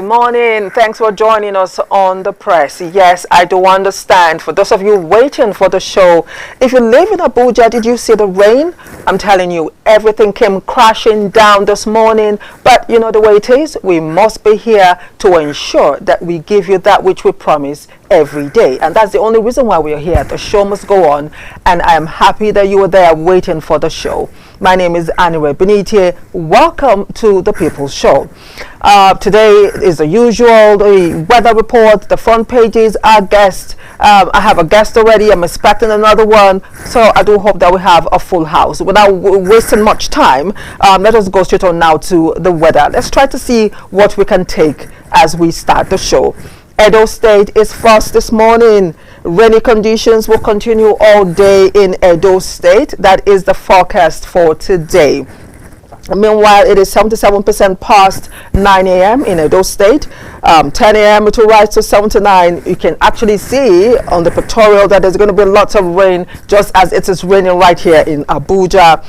morning. Thanks for joining us on the press. Yes, I do understand. For those of you waiting for the show, if you live in Abuja, did you see the rain? I'm telling you, everything came crashing down this morning. But you know the way it is. We must be here to ensure that we give you that which we promise every day. And that's the only reason why we are here. The show must go on. And I am happy that you were there waiting for the show. My name is Anyway Benite. Welcome to the People's Show. Today is the usual, the weather report, the front pages, our guest. I have a guest already. I'm expecting another one. So I do hope that we have a full house. Without wasting much time, let us go straight on now to the weather. Let's try to see what we can take as we start the show. Edo State is first this morning. Rainy conditions will continue all day in Edo State. That is the forecast for today. Meanwhile, it is 77% past 9 a.m. in Edo State. 10 a.m. it will rise to 79. You can actually see on the pictorial that there's going to be lots of rain, just as it is raining right here in Abuja.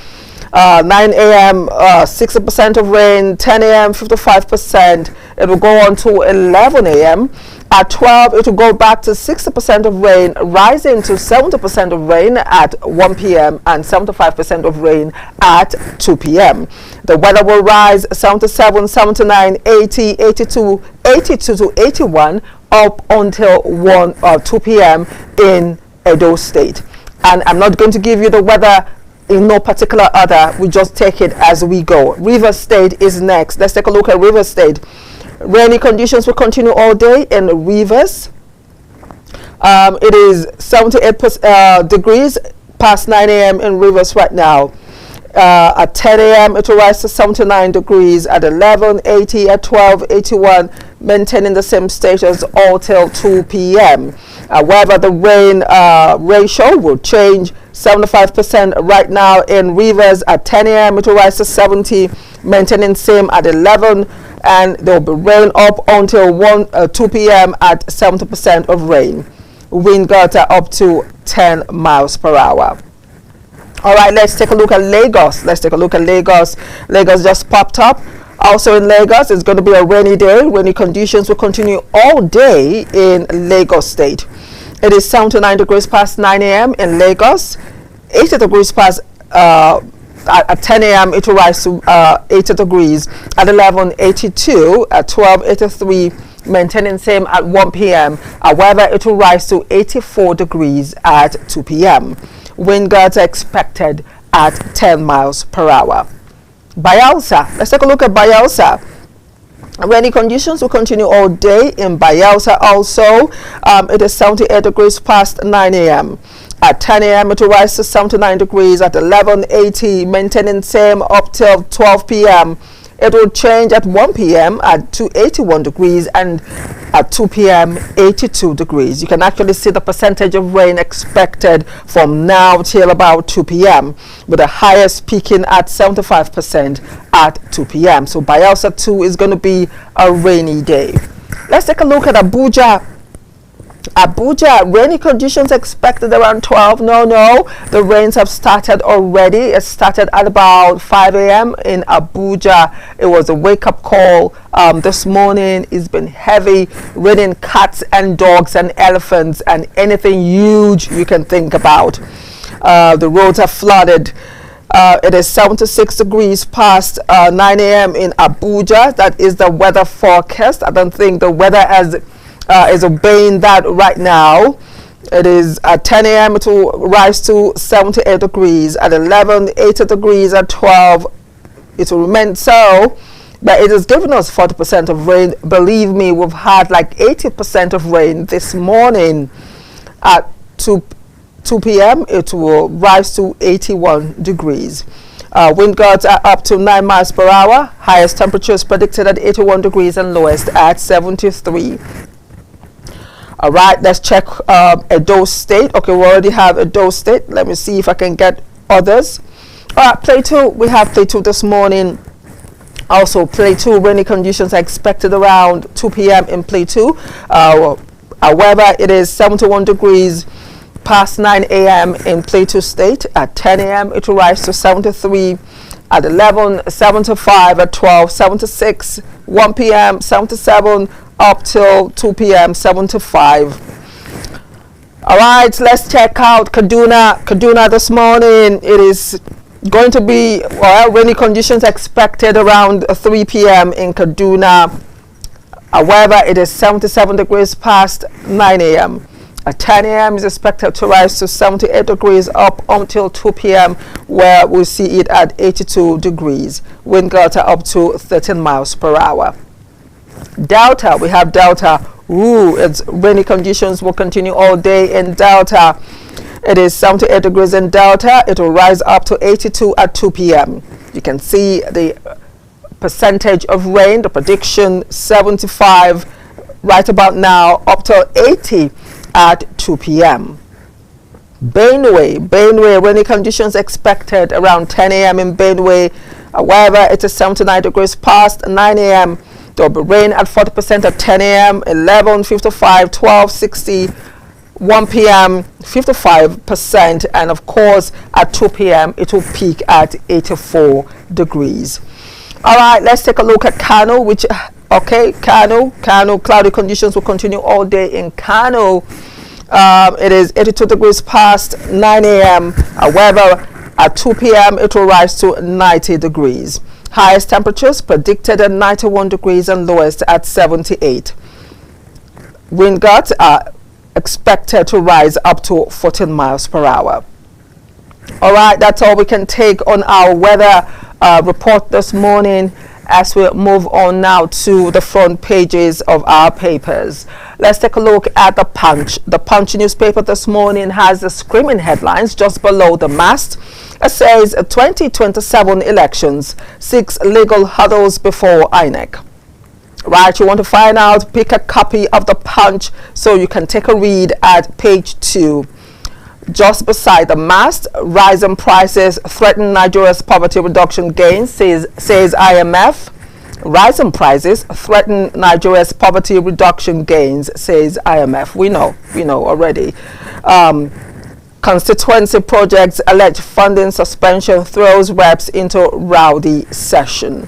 9 a.m. 60% of rain, 10 a.m. 55%. It will go on to 11 a.m. At 12, it will go back to 60% of rain, rising to 70% of rain at 1 p.m. and 75% of rain at 2 p.m. The weather will rise 77, 79, 80, 82, 82 to 81 up until 1 or 2 p.m. in Edo State. And I'm not going to give you the weather in no particular order. We just take it as we go. Rivers State is next. Let's take a look at Rivers State. Rainy conditions will continue all day in Rivers. It is 78 degrees past 9 a.m. in Rivers right now. At 10 a.m. it will rise to 79 degrees. At 11, 80. At 12, 81. Maintaining the same status all till 2 p.m. However, the rain ratio will change. 75% right now in Rivers. At 10 a.m. it will rise to 70, maintaining same at 11, and there will be rain up until 2 p.m. at 70% of rain. Wind gusts are up to 10 miles per hour. All right, let's take a look at Lagos. Lagos just popped up. Also in Lagos, it's going to be a rainy day. Rainy conditions will continue all day in Lagos State. It is 79 degrees past 9 a.m. in Lagos. 80 degrees past at 10 a.m. it will rise to 80 degrees. At 11, 82. At 12, 83. Maintaining same at 1 p.m. However, it will rise to 84 degrees at 2 p.m. Wind gusts are expected at 10 miles per hour. Bayelsa. Let's take a look at Bayelsa. Rainy conditions will continue all day in Bayelsa also. It is 78 degrees past 9 a.m. At 10 a.m. it will rise to 79 degrees. At 11, 80. Maintaining same up till 12 p.m. It will change at 1 p.m. at 81 degrees, and at 2 p.m. 82 degrees. You can actually see the percentage of rain expected from now till about 2 p.m. with the highest peaking at 75% at 2 p.m. So Bayelsa 2 is going to be a rainy day. Let's take a look at Abuja. Abuja, rainy conditions expected around 12. No, the rains have started already. It started at about 5 a.m. in Abuja. It was a wake-up call this morning. It's been heavy, raining cats and dogs and elephants and anything huge you can think about. The roads are flooded. It is 76 degrees past 9 a.m. in Abuja. That is the weather forecast. I don't think the weather is obeying that right now. It is at 10 a.m. it will rise to 78 degrees. At 11, 80 degrees. At 12, it will remain so. But it has given us 40% of rain. Believe me, we've had like 80% of rain this morning. At 2 p.m. it will rise to 81 degrees. Wind gusts are up to 9 miles per hour. Highest temperatures predicted at 81 degrees and lowest at 73. All right, let's check Edo State. Okay, we already have Edo State. Let me see if I can get others. All right, Plateau. We have Plateau this morning. Also, Plateau, rainy conditions are expected around 2 p.m. in Plateau. However, it is 71 degrees past 9 a.m. in Plateau State. At 10 a.m. it will rise to 73. At 11, 75, at 12, 76, 1 p.m., 77, up till 2 p.m., 75. All right, let's check out Kaduna. Kaduna this morning, it is going to be, well, rainy conditions expected around 3 p.m. in Kaduna. However, it is 77 degrees past 9 a.m. At 10 a.m. is expected to rise to 78 degrees up until 2 p.m. where we see it at 82 degrees. Wind gutter up to 13 miles per hour. Delta, we have Delta. It's rainy conditions will continue all day in Delta. It is 78 degrees in Delta. It will rise up to 82 at 2 p.m. You can see the percentage of rain, the prediction 75 right about now up to 80 at 2 p.m. Benue, rainy conditions expected around 10 a.m. in Benue. However, it is 79 degrees past 9 a.m. There will be rain at 40% at 10 a.m., 11, 55, 12, 60, 1 p.m., 55%, and of course at 2 p.m. it will peak at 84 degrees. All right, let's take a look at Kano, Kano, cloudy conditions will continue all day in Kano. It is 82 degrees past 9 a.m. However, at 2 p.m. it will rise to 90 degrees. Highest temperatures predicted at 91 degrees and lowest at 78. Wind gusts are expected to rise up to 14 miles per hour. All right, that's all we can take on our weather report this morning, as we move on now to the front pages of our papers. Let's take a look at the Punch. The Punch newspaper this morning has the screaming headlines just below the mast. It says 2027 elections, 6 legal hurdles before INEC. Right, you want to find out, pick a copy of the Punch so you can take a read at page 2. Just beside the mast, rising prices threaten Nigeria's poverty reduction gains, says IMF. Rising prices threaten Nigeria's poverty reduction gains, says IMF. We know already. Constituency projects alleged funding suspension throws reps into rowdy session.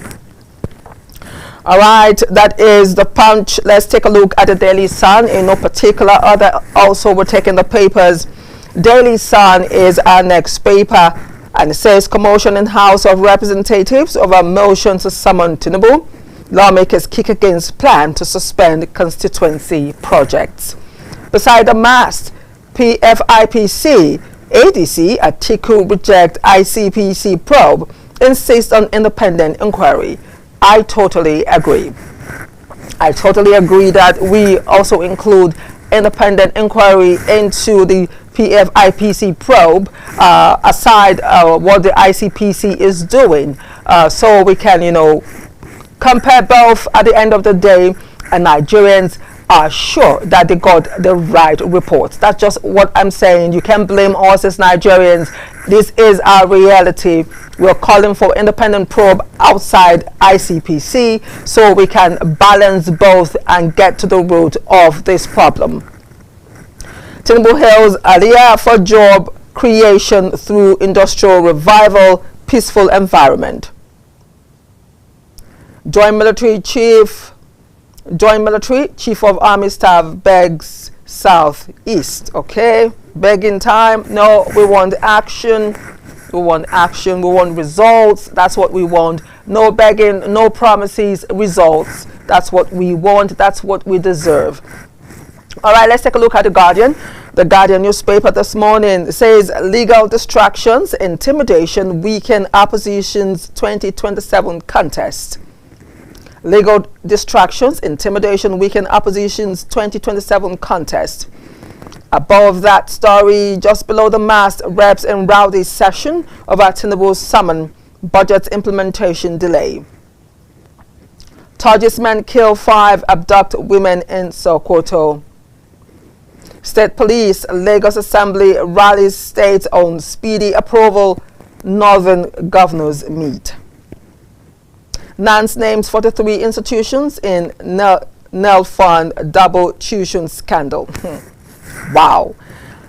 All right, that is the Punch. Let's take a look at the Daily Sun in no particular order. Also, we're taking the papers. Daily Sun is our next paper, and it says commotion in House of Representatives over motion to summon Tinubu. Lawmakers kick against plan to suspend constituency projects. Beside the mast, PFIPC, ADC, Atiku reject ICPC probe, insist on independent inquiry. I totally agree. I totally agree that we also include independent inquiry into the PFIPC probe, aside what the ICPC is doing, so we can, compare both at the end of the day, and Nigerians are sure that they got the right reports. That's just what I'm saying. You can't blame us as Nigerians. This is our reality. We're calling for independent probe outside ICPC so we can balance both and get to the root of this problem. Tinubu hails Aliyah for job creation through industrial revival, peaceful environment. Joint military chief of army staff begs Southeast. Okay, begging time. No, we want action. We want action. We want results. That's what we want. No begging, no promises, results. That's what we want. That's what we deserve. All right, let's take a look at The Guardian. The Guardian newspaper this morning says legal distractions, intimidation weaken opposition's 2027 contest. Legal distractions, intimidation weaken opposition's 2027 contest. Above that story, just below the mast, reps in rowdy session over Tinubu's summon, budget implementation delay. Targets men kill 5, abduct women in Sokoto. State Police, Lagos Assembly rallies states on speedy approval, Northern governors meet. Nance names 43 institutions in Nel Fund double tuition scandal. Wow.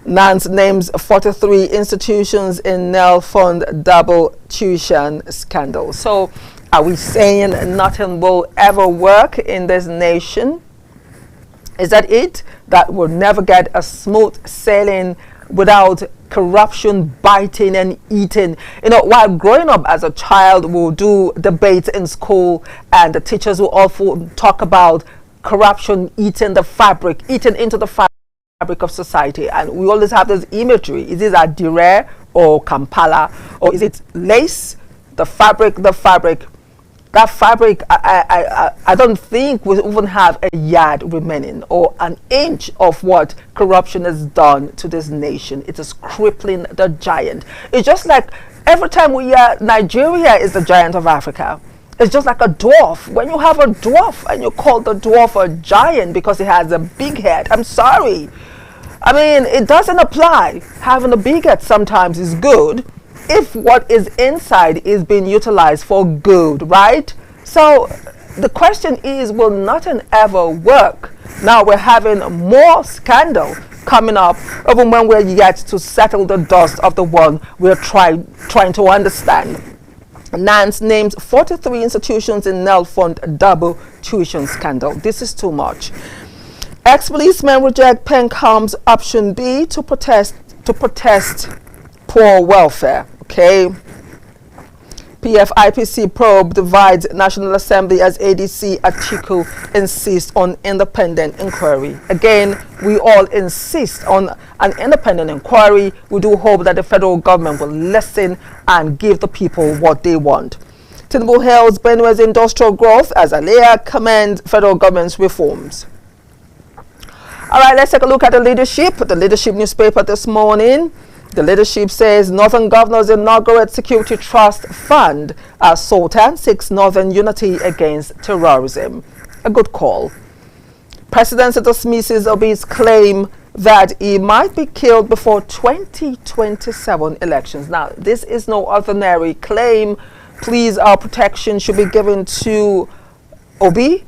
Nance names 43 institutions in Nel Fund double tuition scandal. So are we saying nothing will ever work in this nation? Is that it? That we'll never get a smooth sailing without corruption biting and eating. You know, while growing up as a child, we'll do debates in school and the teachers will often talk about corruption eating the fabric, eating into the fabric of society, and we always have this imagery. Is it Adire or Kampala, or is it lace? The fabric, that fabric, I don't think we even have a yard remaining or an inch of what corruption has done to this nation. It is crippling the giant. It's just like every time we hear Nigeria is the giant of Africa, it's just like a dwarf. When you have a dwarf and you call the dwarf a giant because he has a big head, I'm sorry. I mean, it doesn't apply. Having a big head sometimes is good if what is inside is being utilized for good, right? So the question is, will nothing ever work? Now we're having more scandal coming up, even when we're yet to settle the dust of the one we're trying to understand. Nance names 43 institutions in Nel Fund double tuition scandal. This is too much. Ex-policemen reject Pencom's option B to protest poor welfare. Okay. PFIPC probe divides National Assembly as ADC Atiku insists on independent inquiry. Again, we all insist on an independent inquiry. We do hope that the federal government will listen and give the people what they want. Tinubu hails Benue's industrial growth as Alea commends federal government's reforms. All right, let's take a look at the leadership. The leadership newspaper this morning. The leadership says Northern Governors inaugurate Security Trust Fund as Sultan seeks Northern unity against terrorism. A good call. Presidency dismisses Obi's claim that he might be killed before 2027 elections. Now, this is no ordinary claim. Please, our protection should be given to Obi.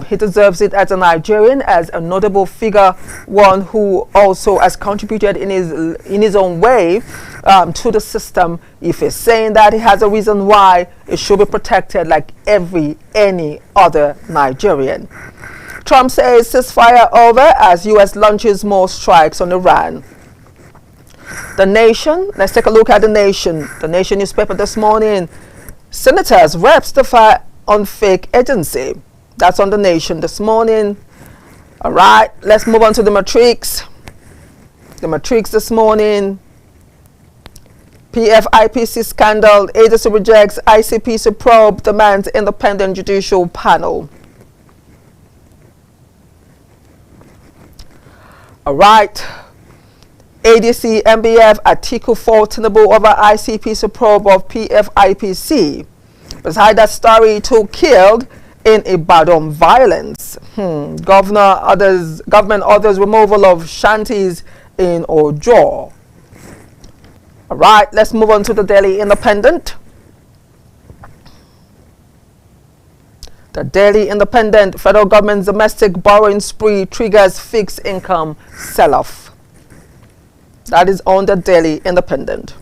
He deserves it as a Nigerian, as a notable figure, one who also has contributed in his own way to the system. If he's saying that, he has a reason why it should be protected like any other Nigerian. Trump says ceasefire over as U.S. launches more strikes on Iran. The Nation, let's take a look at The Nation. The Nation newspaper this morning. Senators, reps to fire on fake agency. That's on The Nation this morning. All right, let's move on to the Matrix. The Matrix this morning. PFIPC scandal. Agency rejects ICPC probe, demands independent judicial panel. All right. ADC, MBF, Atiku for Tinubu over ICPC probe of PFIPC. Beside that story, 2 killed in Ibadan violence. Government orders removal of shanties in Ojo. All right, let's move on to the Daily Independent. The Daily Independent, federal government's domestic borrowing spree triggers fixed income sell-off. That is on the Daily Independent.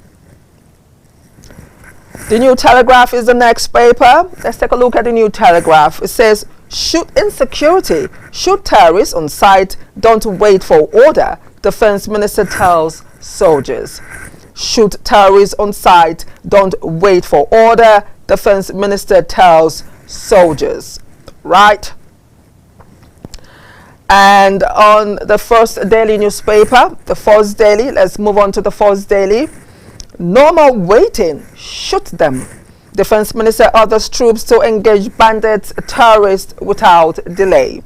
The New Telegraph is the next paper. Let's take a look at the New Telegraph. It says, shoot insecurity, shoot terrorists on site, don't wait for order, Defense Minister tells soldiers. Shoot terrorists on site, don't wait for order, Defense Minister tells soldiers. Right? And on the First Daily newspaper, the First Daily, let's move on to the First Daily. No more waiting, shoot them. Defense Minister orders troops to engage bandits, terrorists without delay.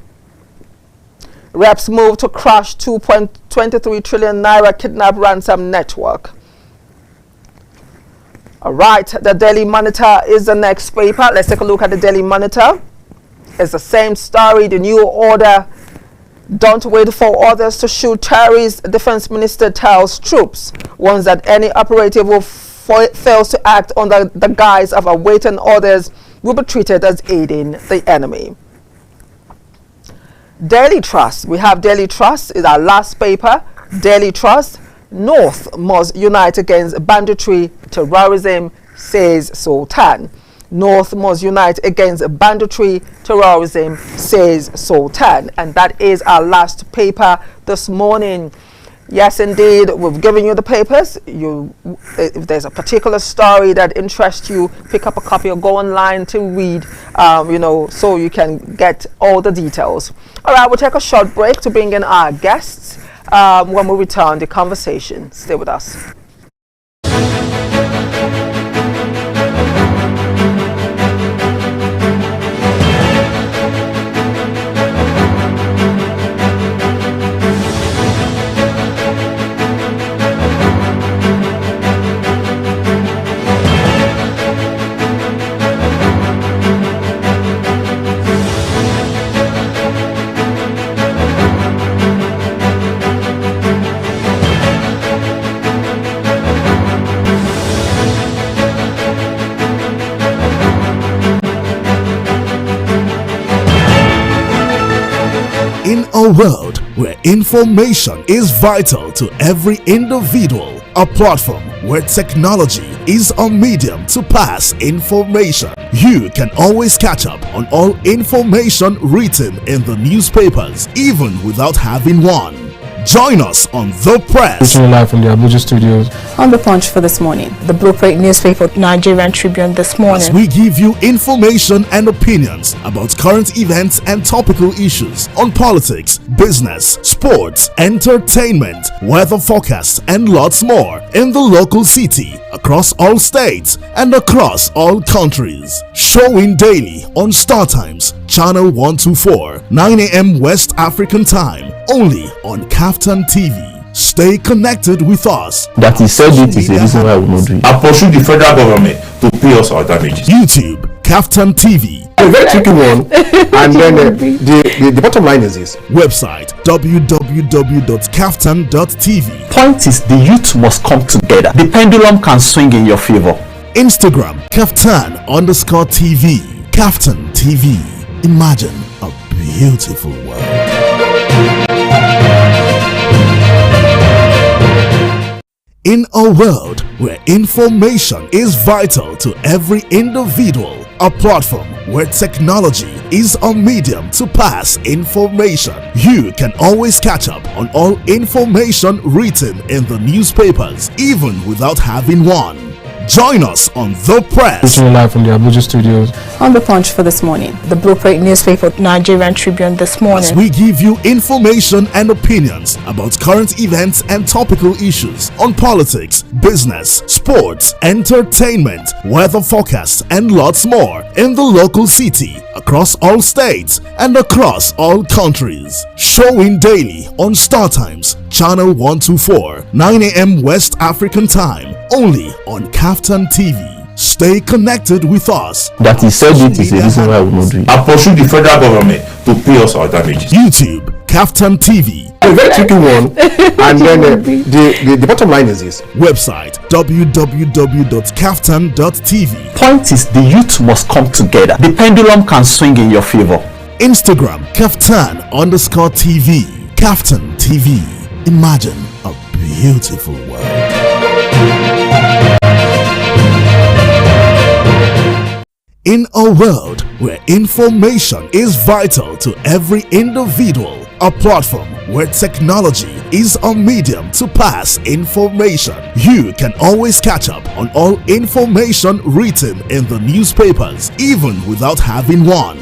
Reps move to crush 2.23 trillion naira kidnap ransom network. All right, the Daily Monitor is the next paper. Let's take a look at the Daily Monitor. It's the same story, the new order. Don't wait for orders to shoot terrorists, Defense Minister tells troops. Warns that any operative who fails to act under the guise of awaiting orders will be treated as aiding the enemy. Daily Trust. We have Daily Trust is our last paper. Daily Trust. North must unite against banditry, terrorism, says Sultan. North must unite against banditry, terrorism, says Sultan. And that is our last paper this morning. Yes, indeed, we've given you the papers. If there's a particular story that interests you, pick up a copy or go online to read, so you can get all the details. All right, we'll take a short break to bring in our guests. When we return, the conversation. Stay with us. In a world where information is vital to every individual, a platform where technology is a medium to pass information, you can always catch up on all information written in the newspapers, even without having one. Join us on The Press. Live from the Abuja studios. On The Punch for this morning. The Blueprint newspaper, Nigerian Tribune this morning. As we give you information and opinions about current events and topical issues on politics, business, sports, entertainment, weather forecasts, and lots more in the local city, across all states, and across all countries. Showing daily on Star Times, Channel 124, 9 a.m. West African time, only on Kaftan TV. Stay connected with us. That he said it is a reason why I will not do it. I pursue the federal government to pay us our damages. YouTube, Kaftan TV. A very tricky one. And then the bottom line is this. Website www.kaftan.tv. Point is, the youth must come together. The pendulum can swing in your favor. Instagram, Kaftan_TV. Kaftan TV. Imagine a beautiful world. In a world where information is vital to every individual, a platform where technology is a medium to pass information, you can always catch up on all information written in the newspapers, even without having one. Join us on The Press. Live from the Abuja studios. On The Punch for this morning. The Blueprint newspaper, Nigerian Tribune this morning. As we give you information and opinions about current events and topical issues on politics, business, sports, entertainment, weather forecasts, and lots more in the local city, across all states, and across all countries. Showing daily on Star Times, Channel 124, 9 a.m. West African time, only on Kaftan TV. Stay connected with us. That he said it is a reason why I will not do it. I pursue the federal government to pay us our damages. YouTube, Kaftan TV. A very tricky one. And then the bottom line is this. Website www.kaftan.tv. Point is, the youth must come together. The pendulum can swing in your favor. Instagram, Kaftan_TV. Kaftan TV. Imagine a beautiful world. In a world where information is vital to every individual, a platform where technology is a medium to pass information, you can always catch up on all information written in the newspapers, even without having one.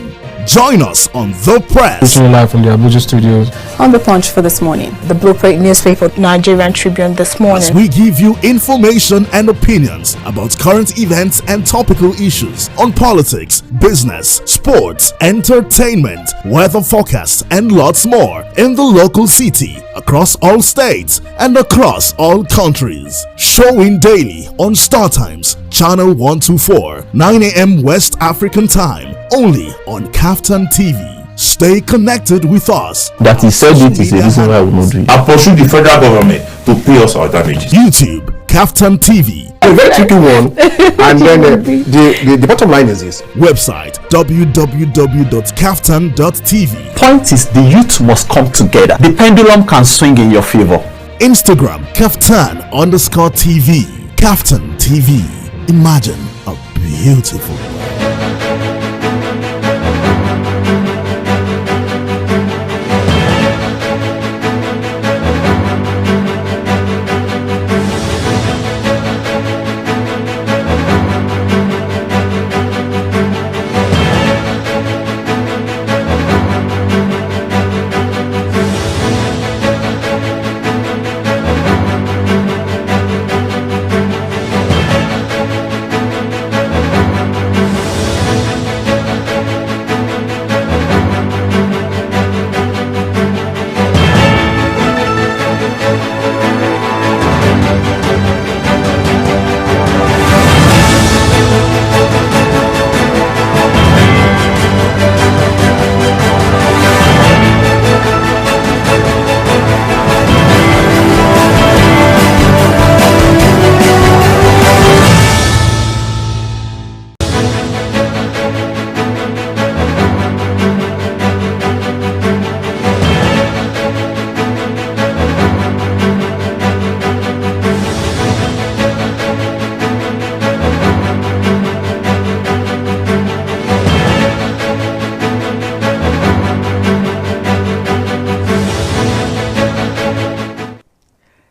Join us on The Press. Live from the Abuja studios. On The Punch for this morning. The Blueprint newspaper, Nigerian Tribune this morning. As we give you information and opinions about current events and topical issues on politics, business, sports, entertainment, weather forecasts, and lots more in the local city, across all states, and across all countries. Showing daily on Star Times, Channel 124, 9 a.m. West African time, only on Kaftan TV. Stay connected with us. That he said it is a reason why I will not do it. I pursue the federal government to pay us our damages. YouTube, Kaftan TV. A very tricky one. And then the bottom line is this. Website www.kaftan.tv. Point is, the youth must come together. The pendulum can swing in your favor. Instagram Kaftan_TV. Kaftan TV. Imagine a beautiful world.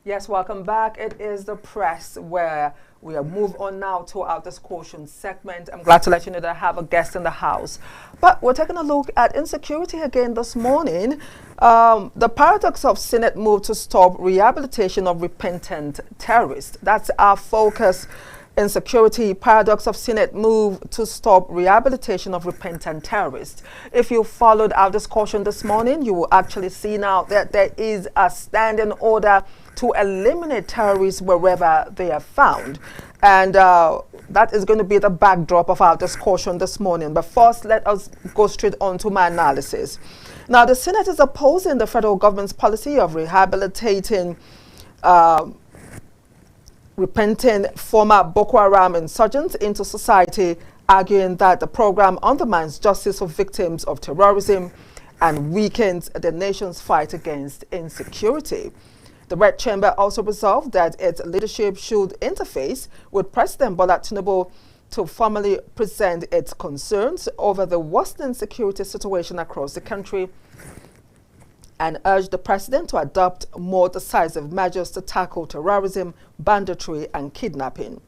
Yes, welcome back. It is the press where we move on now to our discussion segment. I'm glad to let you know that I have a guest in the house. But we're taking a look at insecurity again this morning. The paradox of Senate move to stop rehabilitation of repentant terrorists. That's our focus. Insecurity, paradox of Senate move to stop rehabilitation of repentant terrorists. If you followed our discussion this morning, you will actually see now that there is a standing order to eliminate terrorists wherever they are found. And that is going to be the backdrop of our discussion this morning. But first, let us go straight on to my analysis. Now, the Senate is opposing the federal government's policy of rehabilitating repentant former Boko Haram insurgents into society, arguing that the program undermines justice for victims of terrorism and weakens the nation's fight against insecurity. The Red Chamber also resolved that its leadership should interface with President Bola Tinubu to formally present its concerns over the worsening security situation across the country and urged the president to adopt more decisive measures to tackle terrorism, banditry, and kidnapping.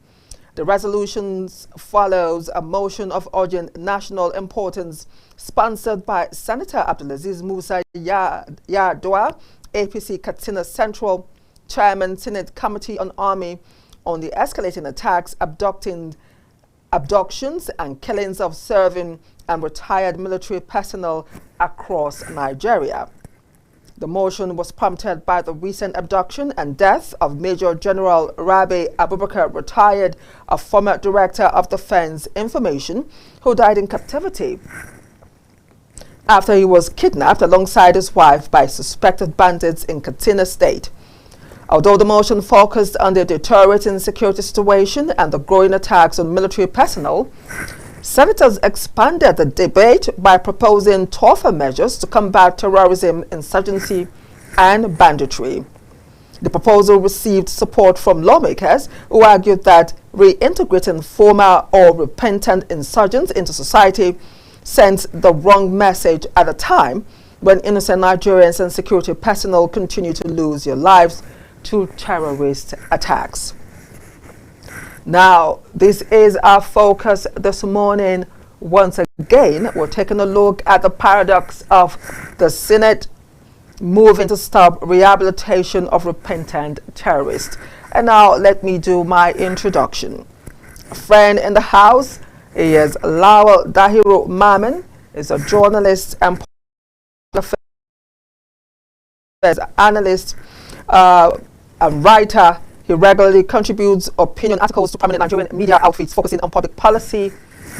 The resolutions follows a motion of urgent national importance sponsored by Senator Abdulaziz Musa Yar'Adua, APC Katsina Central, Chairman Senate Committee on Army, on the escalating attacks, abductions, and killings of serving and retired military personnel across Nigeria. The motion was prompted by the recent abduction and death of Major General Rabi Abubakar, retired, a former Director of Defense Information, who died in captivity after he was kidnapped alongside his wife by suspected bandits in Katsina State. Although the motion focused on the deteriorating security situation and the growing attacks on military personnel, senators expanded the debate by proposing tougher measures to combat terrorism, insurgency, and banditry. The proposal received support from lawmakers who argued that reintegrating former or repentant insurgents into society sent the wrong message at a time when innocent Nigerians and security personnel continue to lose their lives to terrorist attacks. Now, this is our focus this morning. Once again, we're taking a look at the paradox of the Senate moving to stop rehabilitation of repentant terrorists. And now let me do my introduction. A friend in the house is Lawal Dahiru Maman, is a journalist and analyst and writer. He regularly contributes opinion articles to prominent Nigerian media outfits focusing on public policy,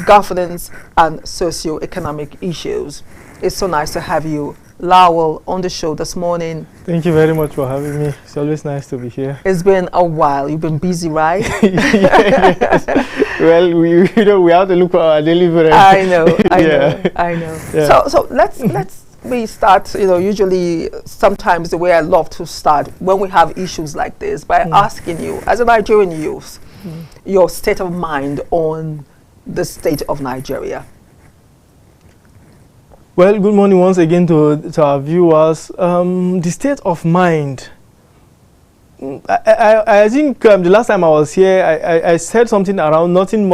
governance, and socio-economic issues. It's so nice to have you, Lawal, on the show this morning. Thank you very much for having me. It's always nice to be here. It's been a while. You've been busy, right? Yes. Well, we have to look for our daily bread. I know. Yeah. I know. Yeah. So let's me start, usually sometimes the way I love to start when we have issues like this by asking you, as a Nigerian youth, your state of mind on the state of Nigeria. Well, good morning once again to our viewers. The state of mind. I think the last time I was here, I said something around nothing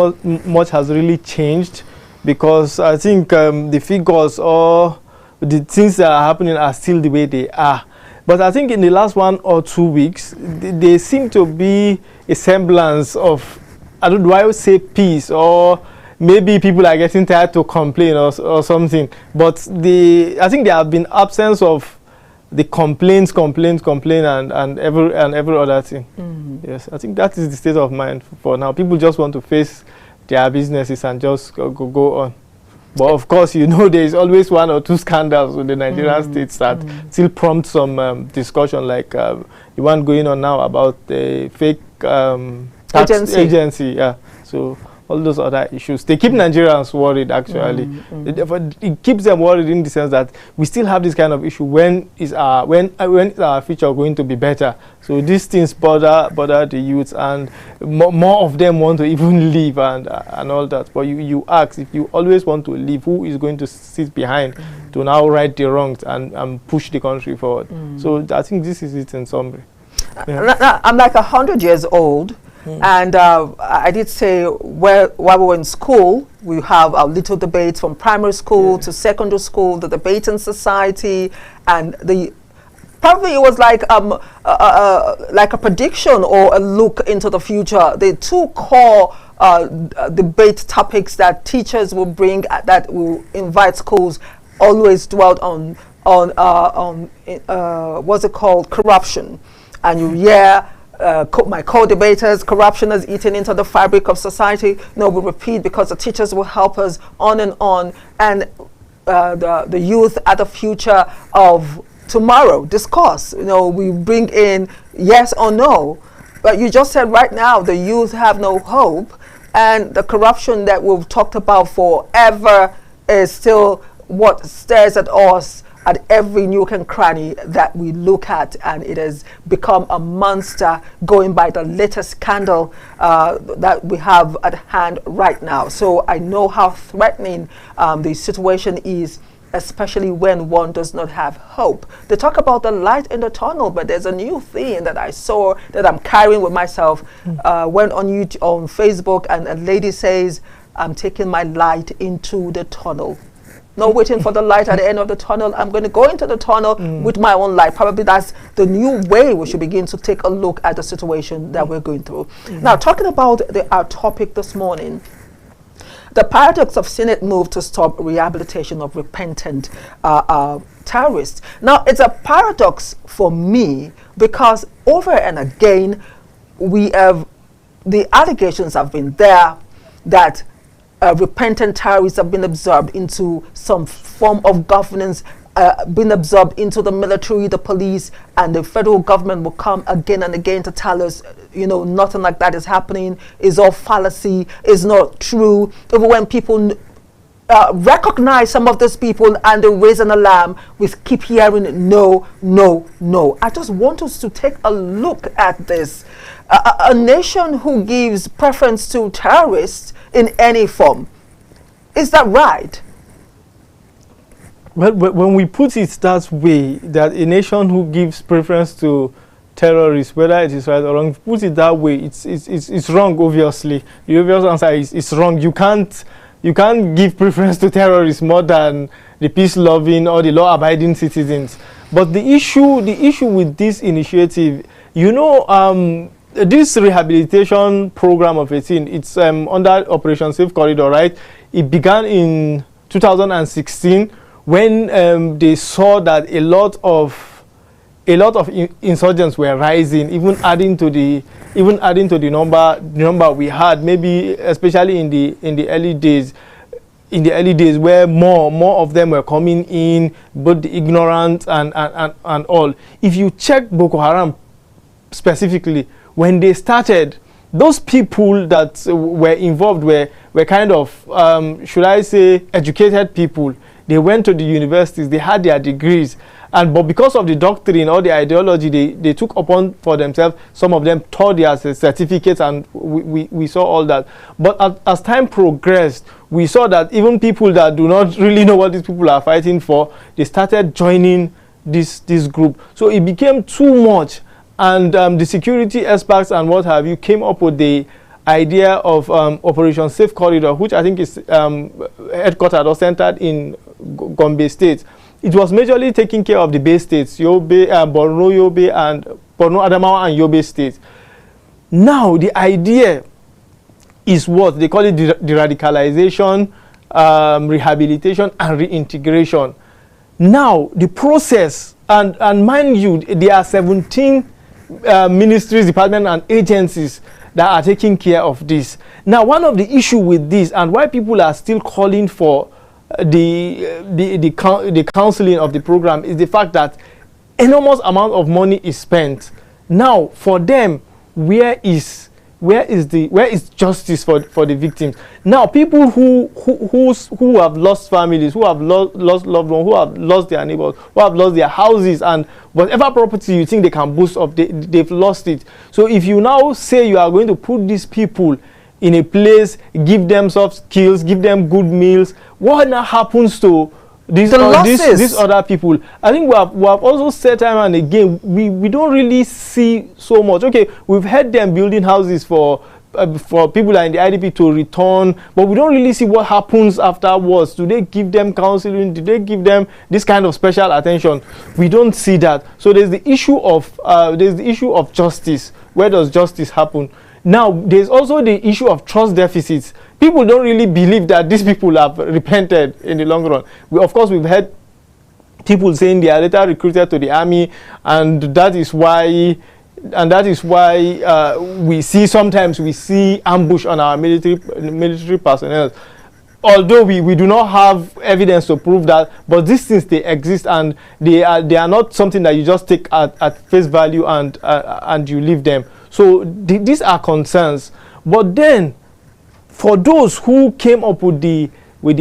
much has really changed, because I think the figures or the things that are happening are still the way they are. But I think in the last 1 or 2 weeks, there seem to be a semblance of, do I say peace, or maybe people are getting tired to complain or something. But I think there have been absence of the complaints, and every other thing. Yes, I think that is the state of mind for now. People just want to face their businesses and just go on. But of course, there is always 1 or 2 scandals with the Nigerian states that still prompt some discussion, like the one going on now about the fake tax agency. Yeah, so all those other issues, they keep Nigerians worried. Actually, it keeps them worried in the sense that we still have this kind of issue. When is our future going to be better? So these things bother the youth, and more of them want to even leave and all that. But you ask, if you always want to leave, who is going to sit behind to now right the wrongs and push the country forward? So I think this is it in summary. Yeah. I'm like 100 years old. And I did say, while we were in school, we have our little debates from primary school to secondary school, the debate in society, and probably it was like a prediction or a look into the future. The 2 core debate topics that teachers will bring, that will invite schools, always dwelt on what's it called, corruption. And you hear my co-debaters, corruption is eaten into the fabric of society. We repeat, because the teachers will help us on, and the youth are the future of tomorrow. Discourse, we bring in yes or no, but you just said right now the youth have no hope, and the corruption that we've talked about forever is still what stares at us at every nook and cranny that we look at, and it has become a monster, going by the latest scandal that we have at hand right now. So I know how threatening the situation is, especially when one does not have hope. They talk about the light in the tunnel, but there's a new thing that I saw that I'm carrying with myself. Went on YouTube, on Facebook, and a lady says, I'm taking my light into the tunnel. Not waiting for the light at the end of the tunnel. I'm going to go into the tunnel with my own light. Probably that's the new way we should begin to take a look at the situation that we're going through. Now, talking about our topic this morning, the paradox of Senate move to stop rehabilitation of repentant terrorists. Now, it's a paradox for me because over and again, the allegations have been there that repentant terrorists have been absorbed into some form of governance, been absorbed into the military, the police, and the federal government will come again and again to tell us, nothing like that is happening, is all fallacy, is not true. Even when people recognize some of these people and they raise an alarm, we keep hearing no, no, no. I just want us to take a look at this. A nation who gives preference to terrorists in any form. Is that right? Well, when we put it that way, that a nation who gives preference to terrorists, whether it is right or wrong, put it that way, it's wrong, obviously. The obvious answer is it's wrong. You can't give preference to terrorists more than the peace-loving or the law-abiding citizens. But the issue with this initiative, this rehabilitation program of 18, it's under Operation Safe Corridor, right? It began in 2016 when they saw that a lot of insurgents were rising, even adding to the number we had, maybe especially in the early days. In the early days, where more of them were coming in, both the ignorant and all. If you check Boko Haram specifically, when they started, those people that were involved were kind of, should I say, educated people. they went to the universities, they had their degrees, but because of the doctrine or the ideology, they took upon for themselves, some of them taught their certificates, and we saw all that. But as time progressed, we saw that even people that do not really know what these people are fighting for, they started joining this group. So it became too much, and the security experts and what have you came up with the idea of Operation Safe Corridor, which I think is headquartered or centered in Gombe State. It was majorly taking care of the Bay states, Yobe, Borno, Yobe, and Borno, Adamawa, and Yobe State. Now the idea is what they call it: de-radicalization, rehabilitation, and reintegration. Now the process, and mind you, there are 17 ministries, departments, and agencies that are taking care of this. Now, one of the issue with this, and why people are still calling for the counseling of the program, is the fact that enormous amount of money is spent. Now, for them, where is justice for the victims? Now, people who have lost families, who have lost loved ones, who have lost their neighbors, who have lost their houses, and whatever property you think they can boast of, they've lost it. So if you now say you are going to put these people in a place, give them soft skills, give them good meals, what now happens to these other people? I think we have also said time and again, we don't really see so much. Okay, we've had them building houses for people in the IDP to return, but we don't really see what happens afterwards. Do they give them counseling? Do they give them this kind of special attention? We don't see that. So there's the issue of justice. Where does justice happen? Now, there's also the issue of trust deficits. People don't really believe that these people have repented in the long run. Of course, we've heard people saying they are later recruited to the army, and that is why sometimes we see ambush on our military personnel. Although we do not have evidence to prove that, but these things, they exist, and they are not something that you just take at face value and you leave them. So these are concerns. But then, for those who came up with the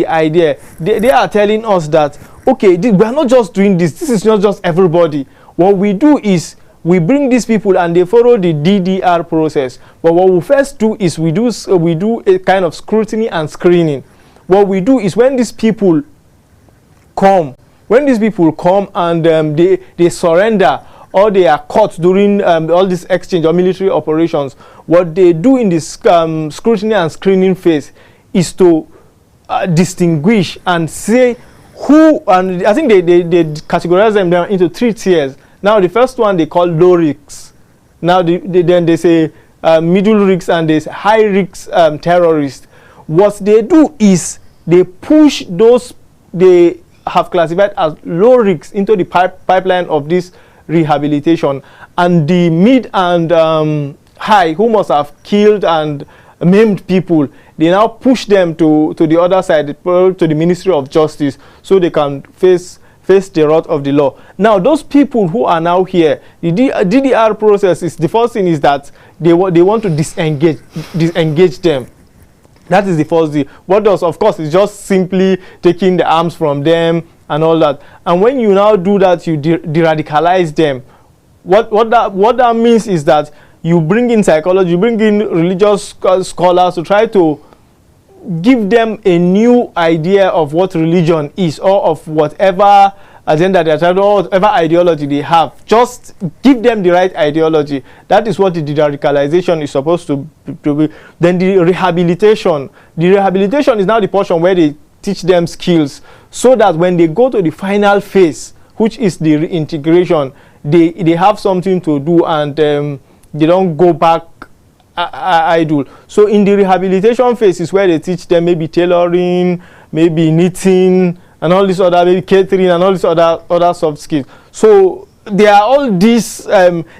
idea, they are telling us that, okay, we are not just doing this. This is not just everybody. What we do is we bring these people and they follow the DDR process. But what we first do is we do a kind of scrutiny and screening. What we do is when these people come and they surrender, or they are caught during all this exchange or military operations, what they do in this scrutiny and screening phase is to distinguish and say who, and I think they categorize them down into 3 tiers. Now, the first one they call low risks. Now, then they say middle risks, and there's high risks terrorists. What they do is they push those they have classified as low risks into the pipeline of this rehabilitation, and the mid and high, who must have killed and maimed people, they now push them to the other side, to the Ministry of Justice, so they can face the wrath of the law. Now, those people who are now here, the DDR process is, the first thing is that they want to disengage them. That is the first thing. What does, of course, is just simply taking the arms from them and all that. And when you now do that, you de-radicalize them. What that means is that you bring in psychology, you bring in religious scholars to try to give them a new idea of what religion is, or of whatever agenda they are trying to, or whatever ideology they have. Just give them the right ideology. That is what the de-radicalization is supposed to be. Then the rehabilitation. The rehabilitation is now the portion where they teach them skills, so that when they go to the final phase, which is the reintegration, they have something to do, and they don't go back idle. So in the rehabilitation phase is where they teach them maybe tailoring, maybe knitting, and all this other, maybe catering, and all this other soft skills. So there are all these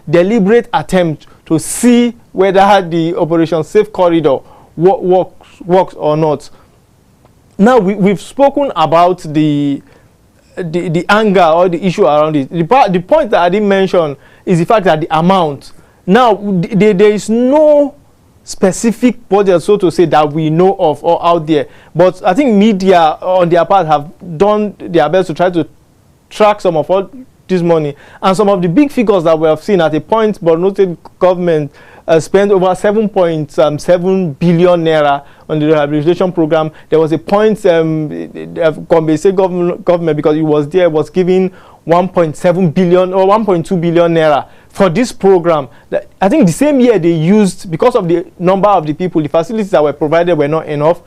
deliberate attempts to see whether the Operation Safe Corridor works or not. Now we've spoken about the anger or the issue around it. The point that I didn't mention is the fact that the amount. Now there is no specific budget, so to say, that we know of or out there. But I think media on their part have done their best to try to track some of all this money, and some of the big figures that we have seen at a point. Borno State government spent over 7.7 billion naira on the rehabilitation program. There was a point Gombe State government, because it was there, was giving 1.7 billion or 1.2 billion naira for this program. I think the same year they used, because of the number of the people, the facilities that were provided were not enough.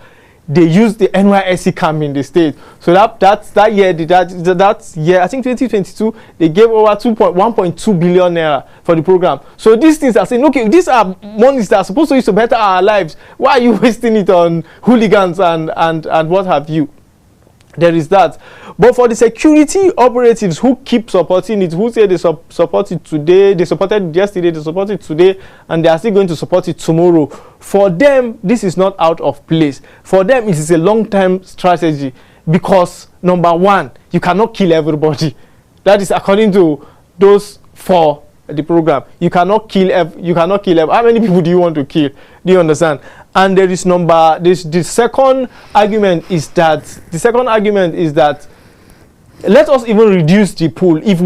They used the NYSC camp in the state. So that year, I think 2022, they gave over 1.2 billion naira for the program. So these things are saying, okay, these are monies that are supposed to use to better our lives. Why are you wasting it on hooligans and what have you? There is that. But for the security operatives who keep supporting it, who say they support it today, they supported it yesterday, they support it today, and they are still going to support it tomorrow, for them, this is not out of place. For them, it is a long-term strategy, because, number one, you cannot kill everybody. That is according to those for the program. You cannot kill everybody. How many people do you want to kill? Do you understand? And there is the second argument is that let us even reduce the pool. If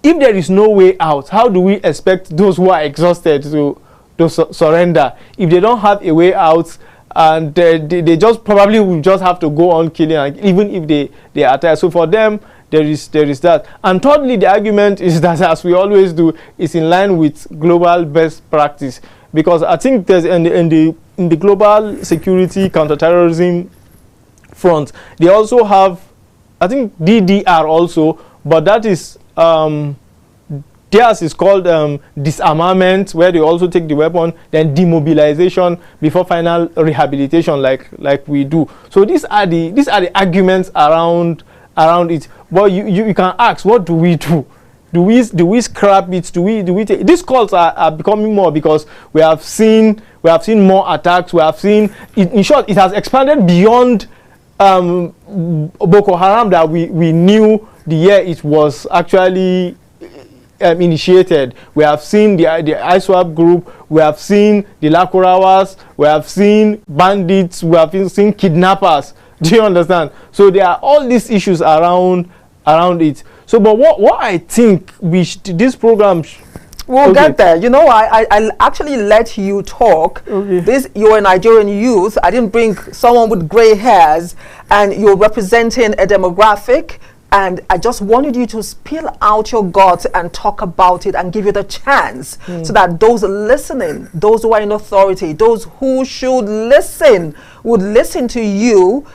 there is no way out, how do we expect those who are exhausted to surrender? If they don't have a way out, and they just probably will just have to go on killing, even if they are tired. So for them, there is that. And thirdly, the argument is that, as we always do, is in line with global best practice, because I think there's in the global security counterterrorism front, they also have, I think, DDR also, but that is theirs is called disarmament, where they also take the weapon, then demobilization before final rehabilitation, like we do. So these are the arguments around it. But you can ask, what do we do? Do we scrap it? Do we take these calls are becoming more, because we have seen more attacks. We have seen, in short, it has expanded beyond Boko Haram that we knew the year it was actually initiated. We have seen the ISWAP group. We have seen the Lakurawas. We have seen bandits. We have seen kidnappers. Do you understand? So there are all these issues around it. So, but what I think this program we'll get there. You know, I actually let you talk. Okay. You're a Nigerian youth. I didn't bring someone with gray hairs, and you're representing a demographic. And I just wanted you to spill out your guts and talk about it and give you the chance so that those listening, those who are in authority, those who should listen, would listen to you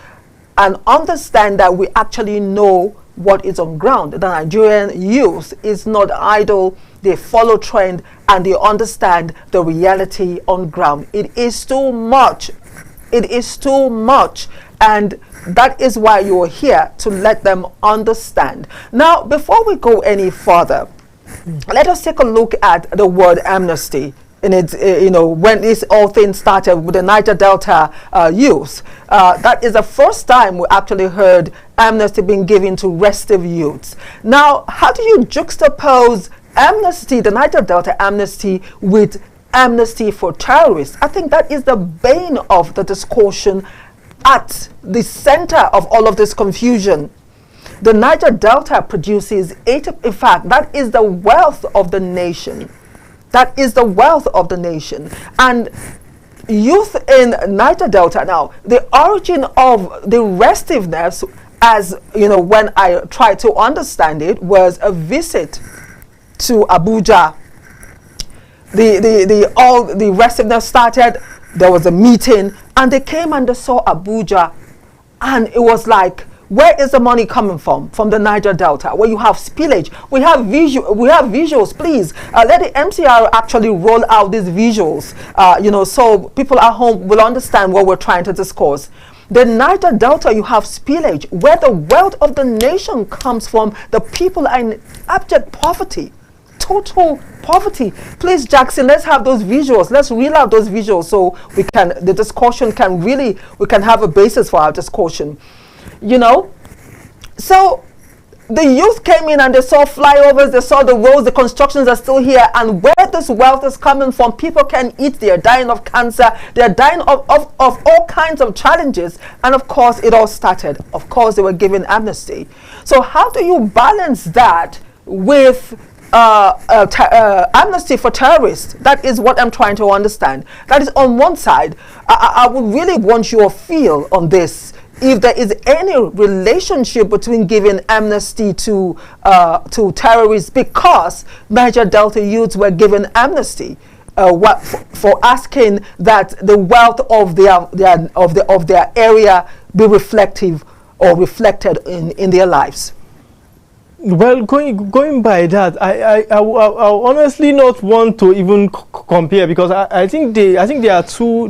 and understand that we actually know what is on ground. The Nigerian youth is not idle. They follow trend and they understand the reality on ground. It is too much. It is too much. And that is why you're here, to let them understand. Now, before we go any further, let us take a look at the word amnesty. And it's, when this all thing started with the Niger Delta youth, that is the first time we actually heard amnesty being given to restive youths. Now, how do you juxtapose amnesty, the Niger Delta amnesty, with amnesty for terrorists? I think that is the bane of the discussion, at the center of all of this confusion. The Niger Delta produces 80, in fact, that is the wealth of the nation. That is the wealth of the nation. And youth in Niger Delta, now, the origin of the restiveness, as you know, when I tried to understand it, was a visit to Abuja. The restiveness started. There was a meeting, and they came and they saw Abuja, and it was like, where is the money coming from? From the Niger Delta, where you have spillage. We have visuals. Please let the MCR actually roll out these visuals, so people at home will understand what we're trying to discuss. The Niger Delta, you have spillage, where the wealth of the nation comes from. The people are in abject poverty. Total poverty. Please, Jackson, let's have those visuals. Let's reel out those visuals so we can have a basis for our discussion. So the youth came in and they saw flyovers, they saw the roads, the constructions are still here, and where this wealth is coming from, people can eat, they're dying of cancer, they're dying of all kinds of challenges. And of course, it all started. Of course, they were given amnesty. So how do you balance that with amnesty for terrorists? That is what I'm trying to understand. That is on one side. I would really want your feel on this. If there is any relationship between giving amnesty to terrorists, because Niger Delta youths were given amnesty for asking that the wealth of their area be reflective or reflected in their lives. Well, going by that, I honestly not want to even compare, because I think they are two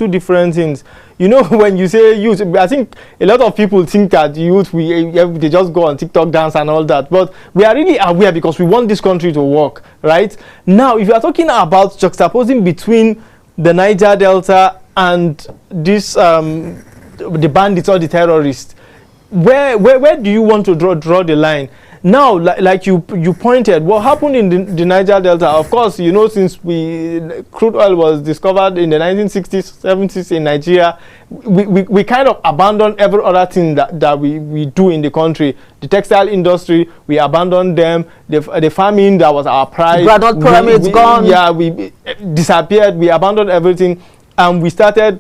different things. You know, when you say youth, I think a lot of people think that youth they just go on TikTok dance and all that, but we are really aware because we want this country to work, right? Now, if you are talking about juxtaposing between the Niger Delta and this the bandits or the terrorists, where do you want to draw the line? Now, like you pointed, what happened in the Niger Delta, of course, you know, since crude oil was discovered in the 1960s, 70s in Nigeria, we kind of abandoned every other thing that we do in the country. The textile industry, we abandoned them. The farming, that was our pride. Granite pyramids gone. Yeah, we disappeared. We abandoned everything, and we started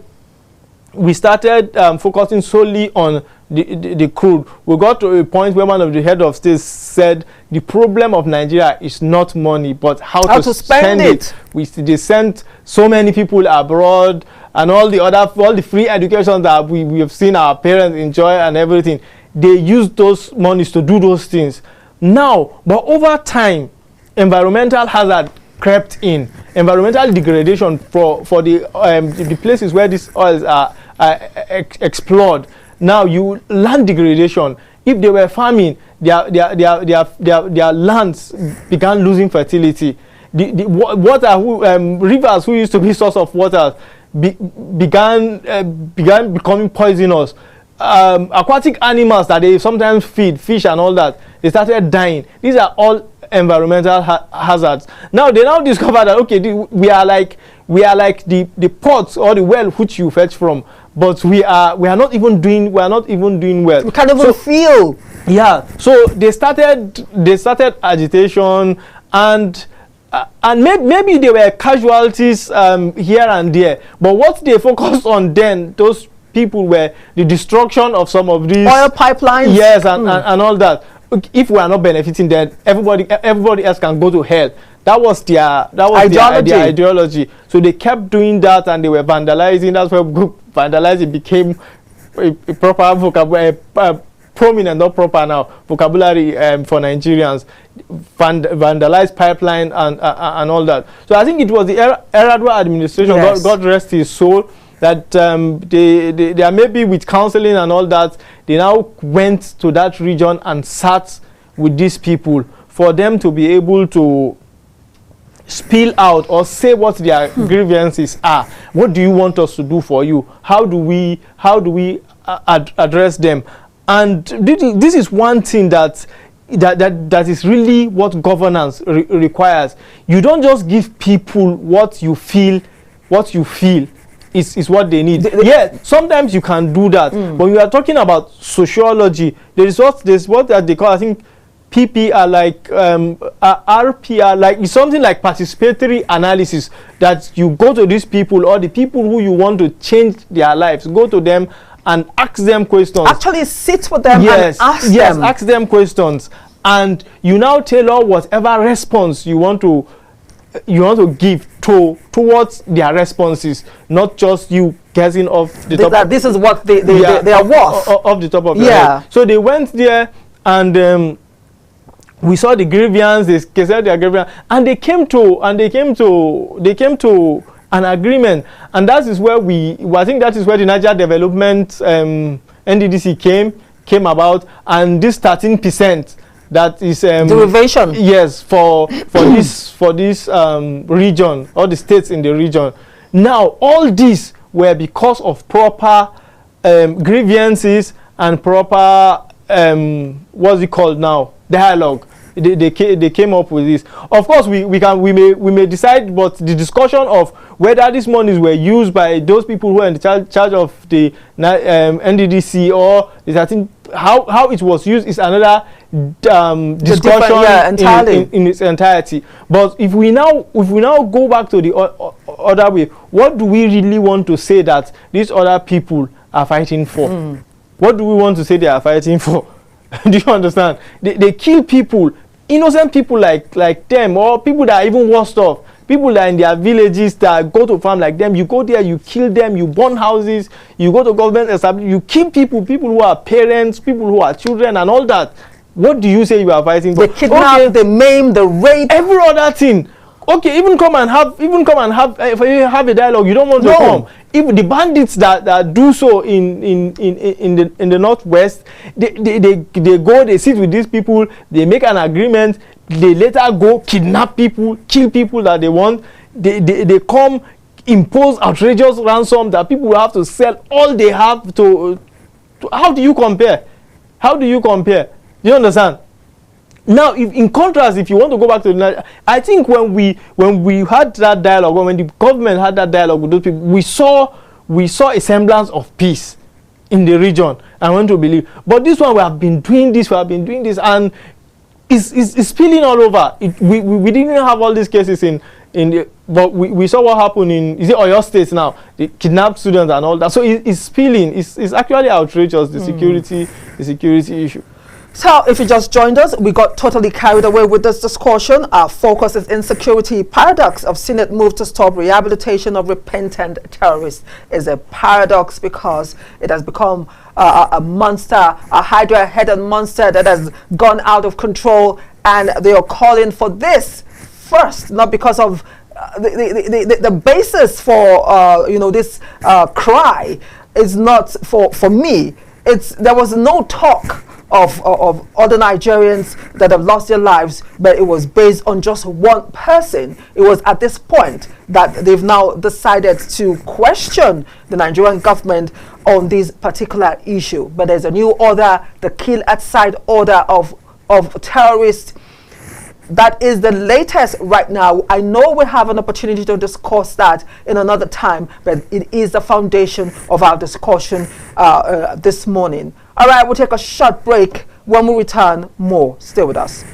focusing solely on the crude. We got to a point where one of the head of states said the problem of Nigeria is not money, but how to spend it. They sent so many people abroad, and all the free education that we have seen our parents enjoy and everything. They used those monies to do those things. Now, but over time, environmental hazard crept in. Environmental degradation for the places where these oils are explored. Now, you land degradation. If they were farming, their lands began losing fertility. The rivers who used to be source of water began becoming poisonous. Aquatic animals that they sometimes feed, fish and all that, they started dying. These are all environmental hazards. Now they discover that, okay, we are like the pots or the well which you fetch from, but we are not even doing well. We can't even feel. Yeah. So they started agitation, and maybe there were casualties here and there, but what they focused on then, those people, were the destruction of some of these oil pipelines. Yes, and all that. If we are not benefiting, then everybody else can go to hell. That was their ideology. So they kept doing that, and they were vandalizing. That's where vandalizing became a proper vocabulary, prominent, not proper now, vocabulary for Nigerians. Vandalized pipeline and all that. So I think it was the Eradua administration, yes. God rest his soul, that they are maybe with counseling and all that, they now went to that region and sat with these people for them to be able to spill out or say what their grievances are. What do you want us to do for you? How do we address them? And this is one thing that is really what governance requires. You don't just give people what you feel is what they need. Yeah, sometimes you can do that. But when we are talking about sociology, there's what that they call, I think, PPR, like RPR, like it's something like participatory analysis, that you go to these people or the people who you want to change their lives, go to them and ask them questions. Actually sit with them and ask them questions, and you now tailor whatever response you want to give towards their responses, not just you guessing off the top. That this is what they are worth off the top of their head. So they went there, and we saw the grievance. They said their grievance, and they came to an agreement, and that is where I think that is where the Niger Development NDDC came about, and this 13%. That is derivation. Yes, for this region, or the states in the region. Now, all these were because of proper grievances and proper what's it called now? Dialogue. They came up with this. Of course, we may decide, but the discussion of whether these monies were used by those people who are in the charge of the NDDC, or is I think how it was used is another discussion in its entirety. But if we now go back to the other way, what do we really want to say that these other people are fighting for? What do we want to say they are fighting for? Do you understand? They kill people, innocent people like them, or people that are even worse off. People that are in their villages that go to farm like them. You go there, you kill them, you burn houses, you go to government establishment, you kill people who are parents, people who are children, and all that. What do you say you are fighting for? They kidnap, they maim, they rape, every other thing. Okay, even come and have if you have a dialogue, you don't want to come. Even the bandits that do so in the northwest, they go, they sit with these people, they make an agreement, they later go kidnap people, kill people that they want. They come, impose outrageous ransom that people will have to sell all they have to. How do you compare? How do you compare? You understand? Now, in contrast, if you want to go back to the, I think when we had that dialogue, when the government had that dialogue with those people, we saw a semblance of peace in the region. I want to believe. But this one, we have been doing this, and it's spilling all over. We didn't have all these cases but we saw what happened in, is it Oyo State now? They kidnapped students and all that. So it's spilling. It's actually outrageous, the security issue. So, if you just joined us, we got totally carried away with this discussion. Our focus is insecurity. Paradox of Senate move to stop rehabilitation of repentant terrorists is a paradox because it has become a monster, a hydra-headed monster that has gone out of control, and they are calling for this first, not because of the basis for this cry is not for me. There was no talk of other Nigerians that have lost their lives, but it was based on just one person. It was at this point that they've now decided to question the Nigerian government on this particular issue. But there's a new order, the kill at sight order of terrorists. That is the latest right now. I know we have an opportunity to discuss that in another time, but it is the foundation of our discussion this morning. All right, we'll take a short break. When we return, more. Stay with us.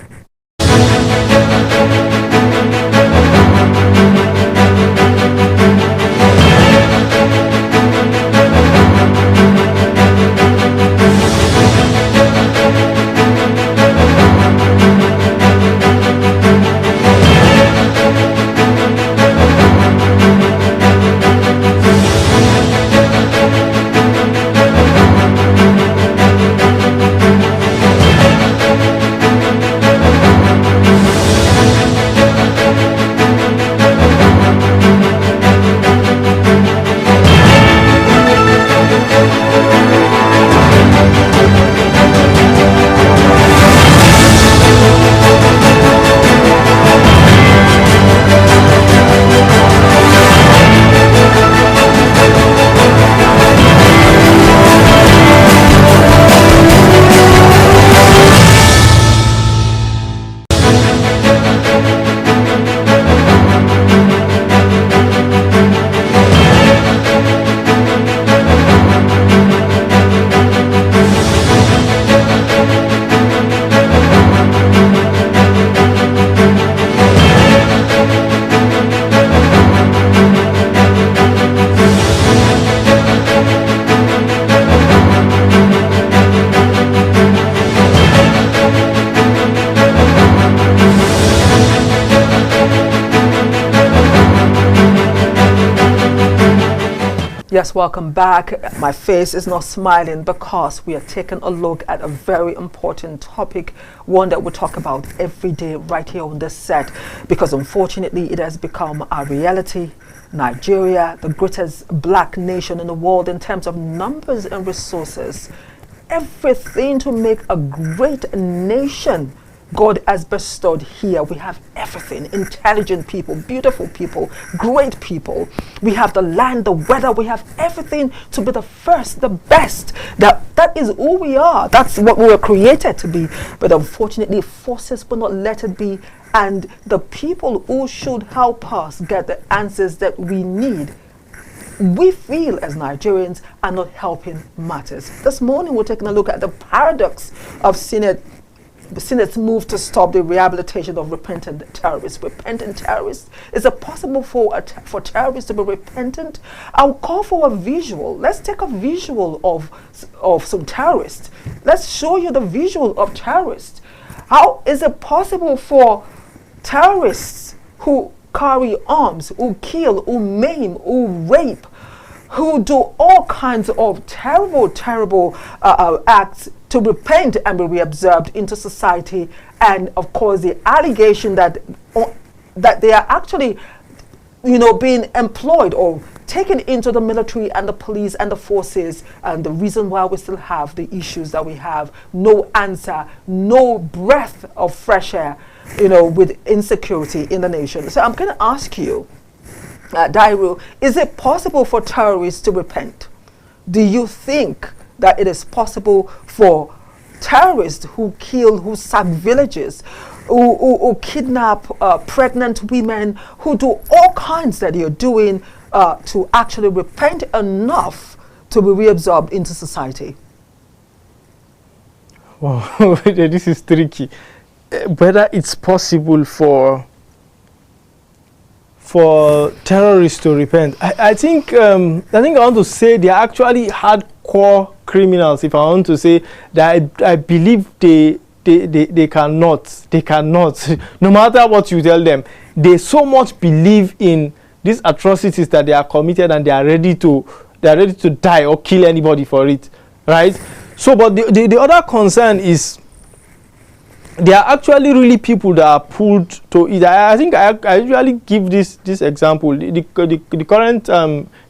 Yes, welcome back. My face is not smiling because we are taking a look at a very important topic, one that we talk about every day right here on this set, because unfortunately it has become our reality. Nigeria, the greatest black nation in the world in terms of numbers and resources, everything to make a great nation God has bestowed here. We have everything, intelligent people, beautiful people, great people. We have the land, the weather, we have everything to be the first, the best. That is who we are. That's what we were created to be. But unfortunately, forces will not let it be. And the people who should help us get the answers that we need, we feel as Nigerians, are not helping matters. This morning we're taking a look at the paradox of the Senate's move to stop the rehabilitation of repentant terrorists. Repentant terrorists? Is it possible for terrorists to be repentant? I'll call for a visual. Let's take a visual of some terrorists. Let's show you the visual of terrorists. How is it possible for terrorists who carry arms, who kill, who maim, who rape, who do all kinds of terrible acts to repent and be reabsorbed into society? And of course the allegation that they are actually, being employed or taken into the military and the police and the forces, and the reason why we still have the issues that we have, no answer, no breath of fresh air, with insecurity in the nation. So I'm going to ask you, Dairu, is it possible for terrorists to repent? Do you think that it is possible for terrorists who kill, who sack villages, who kidnap pregnant women, who do all kinds that you're doing, to actually repent enough to be reabsorbed into society? Wow, this is tricky. Whether it's possible for terrorists to repent, I think I want to say they are actually hardcore criminals. If I want to say that, I believe they cannot, no matter what you tell them, they so much believe in these atrocities that they are committed, and they are ready to die or kill anybody for it, right? So, but the other concern is there are actually really people that are pulled to it. I think I usually give this example. The current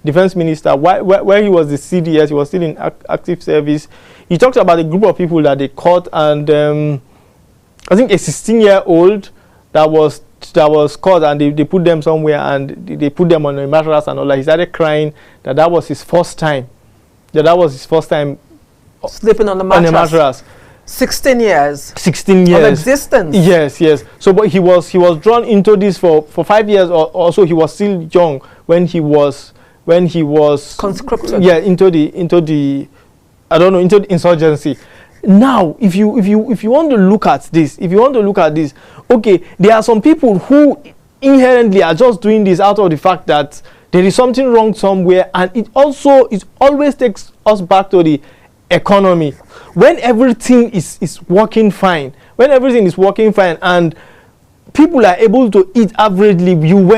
defense minister, where he was the CDS, he was still in active service. He talked about a group of people that they caught, and I think a 16-year-old that was caught, and they put them somewhere, and they put them on a mattress and all that. He started crying that was his first time. That was his first time sleeping on a mattress. 16 years. 16 years of existence. Yes. So, but he was drawn into this for 5 years, or so. He was still young when he was conscripted. Yeah, into the insurgency. Now, if you want to look at this, okay, there are some people who inherently are just doing this out of the fact that there is something wrong somewhere, and it always takes us back to the economy. When everything is working fine, and people are able to eat averagely,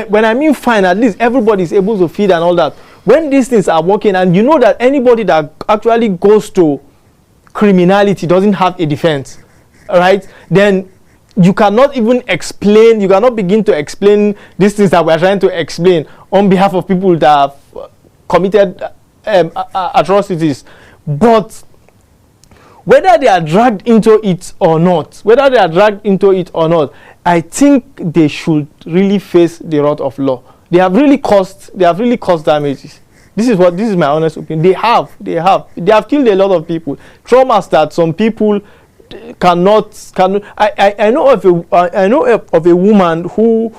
when I mean fine, at least everybody is able to feed and all that. When these things are working, and you know that anybody that actually goes to criminality doesn't have a defense, right? Then you cannot begin to explain these things that we're trying to explain on behalf of people that have committed atrocities. But whether they are dragged into it or not, I think they should really face the wrath of law. They have really caused damages. This is my honest opinion. They have killed a lot of people. Traumas that some people cannot. I know of a woman who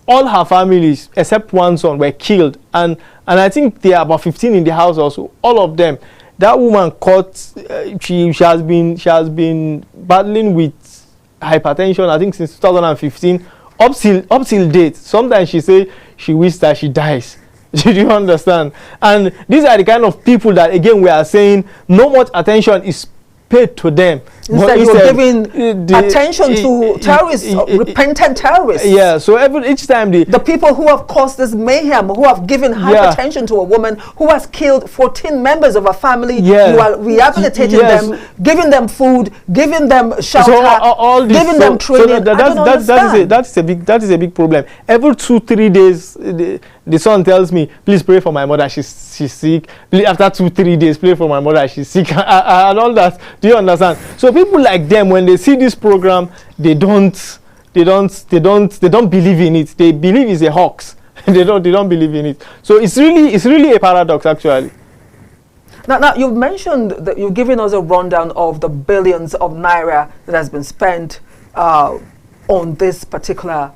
all her families except one son were killed, and I think there are about 15 in the house also. All of them. That woman caught. She has been battling with hypertension, I think, since 2015 up till date. Sometimes she say she wishes that she dies. Do you understand? And these are the kind of people that, again, we are saying no much attention is paid to them. Instead you're giving attention to terrorists, repentant terrorists. Yeah, so each time the people who have caused this mayhem, who have given hypertension to a woman, who has killed 14 members of a family, you are rehabilitating them, giving them food, giving them shelter, giving them training. That is a big problem. Every 2-3 days, the son tells me, please pray for my mother, she's sick. Please, after 2-3 days, pray for my mother, she's sick, and all that. Do you understand? So people like them, when they see this program, they don't believe in it. They believe it's a hoax. they don't believe in it. So it's really a paradox, actually. Now you've mentioned that you've given us a rundown of the billions of naira that has been spent on this particular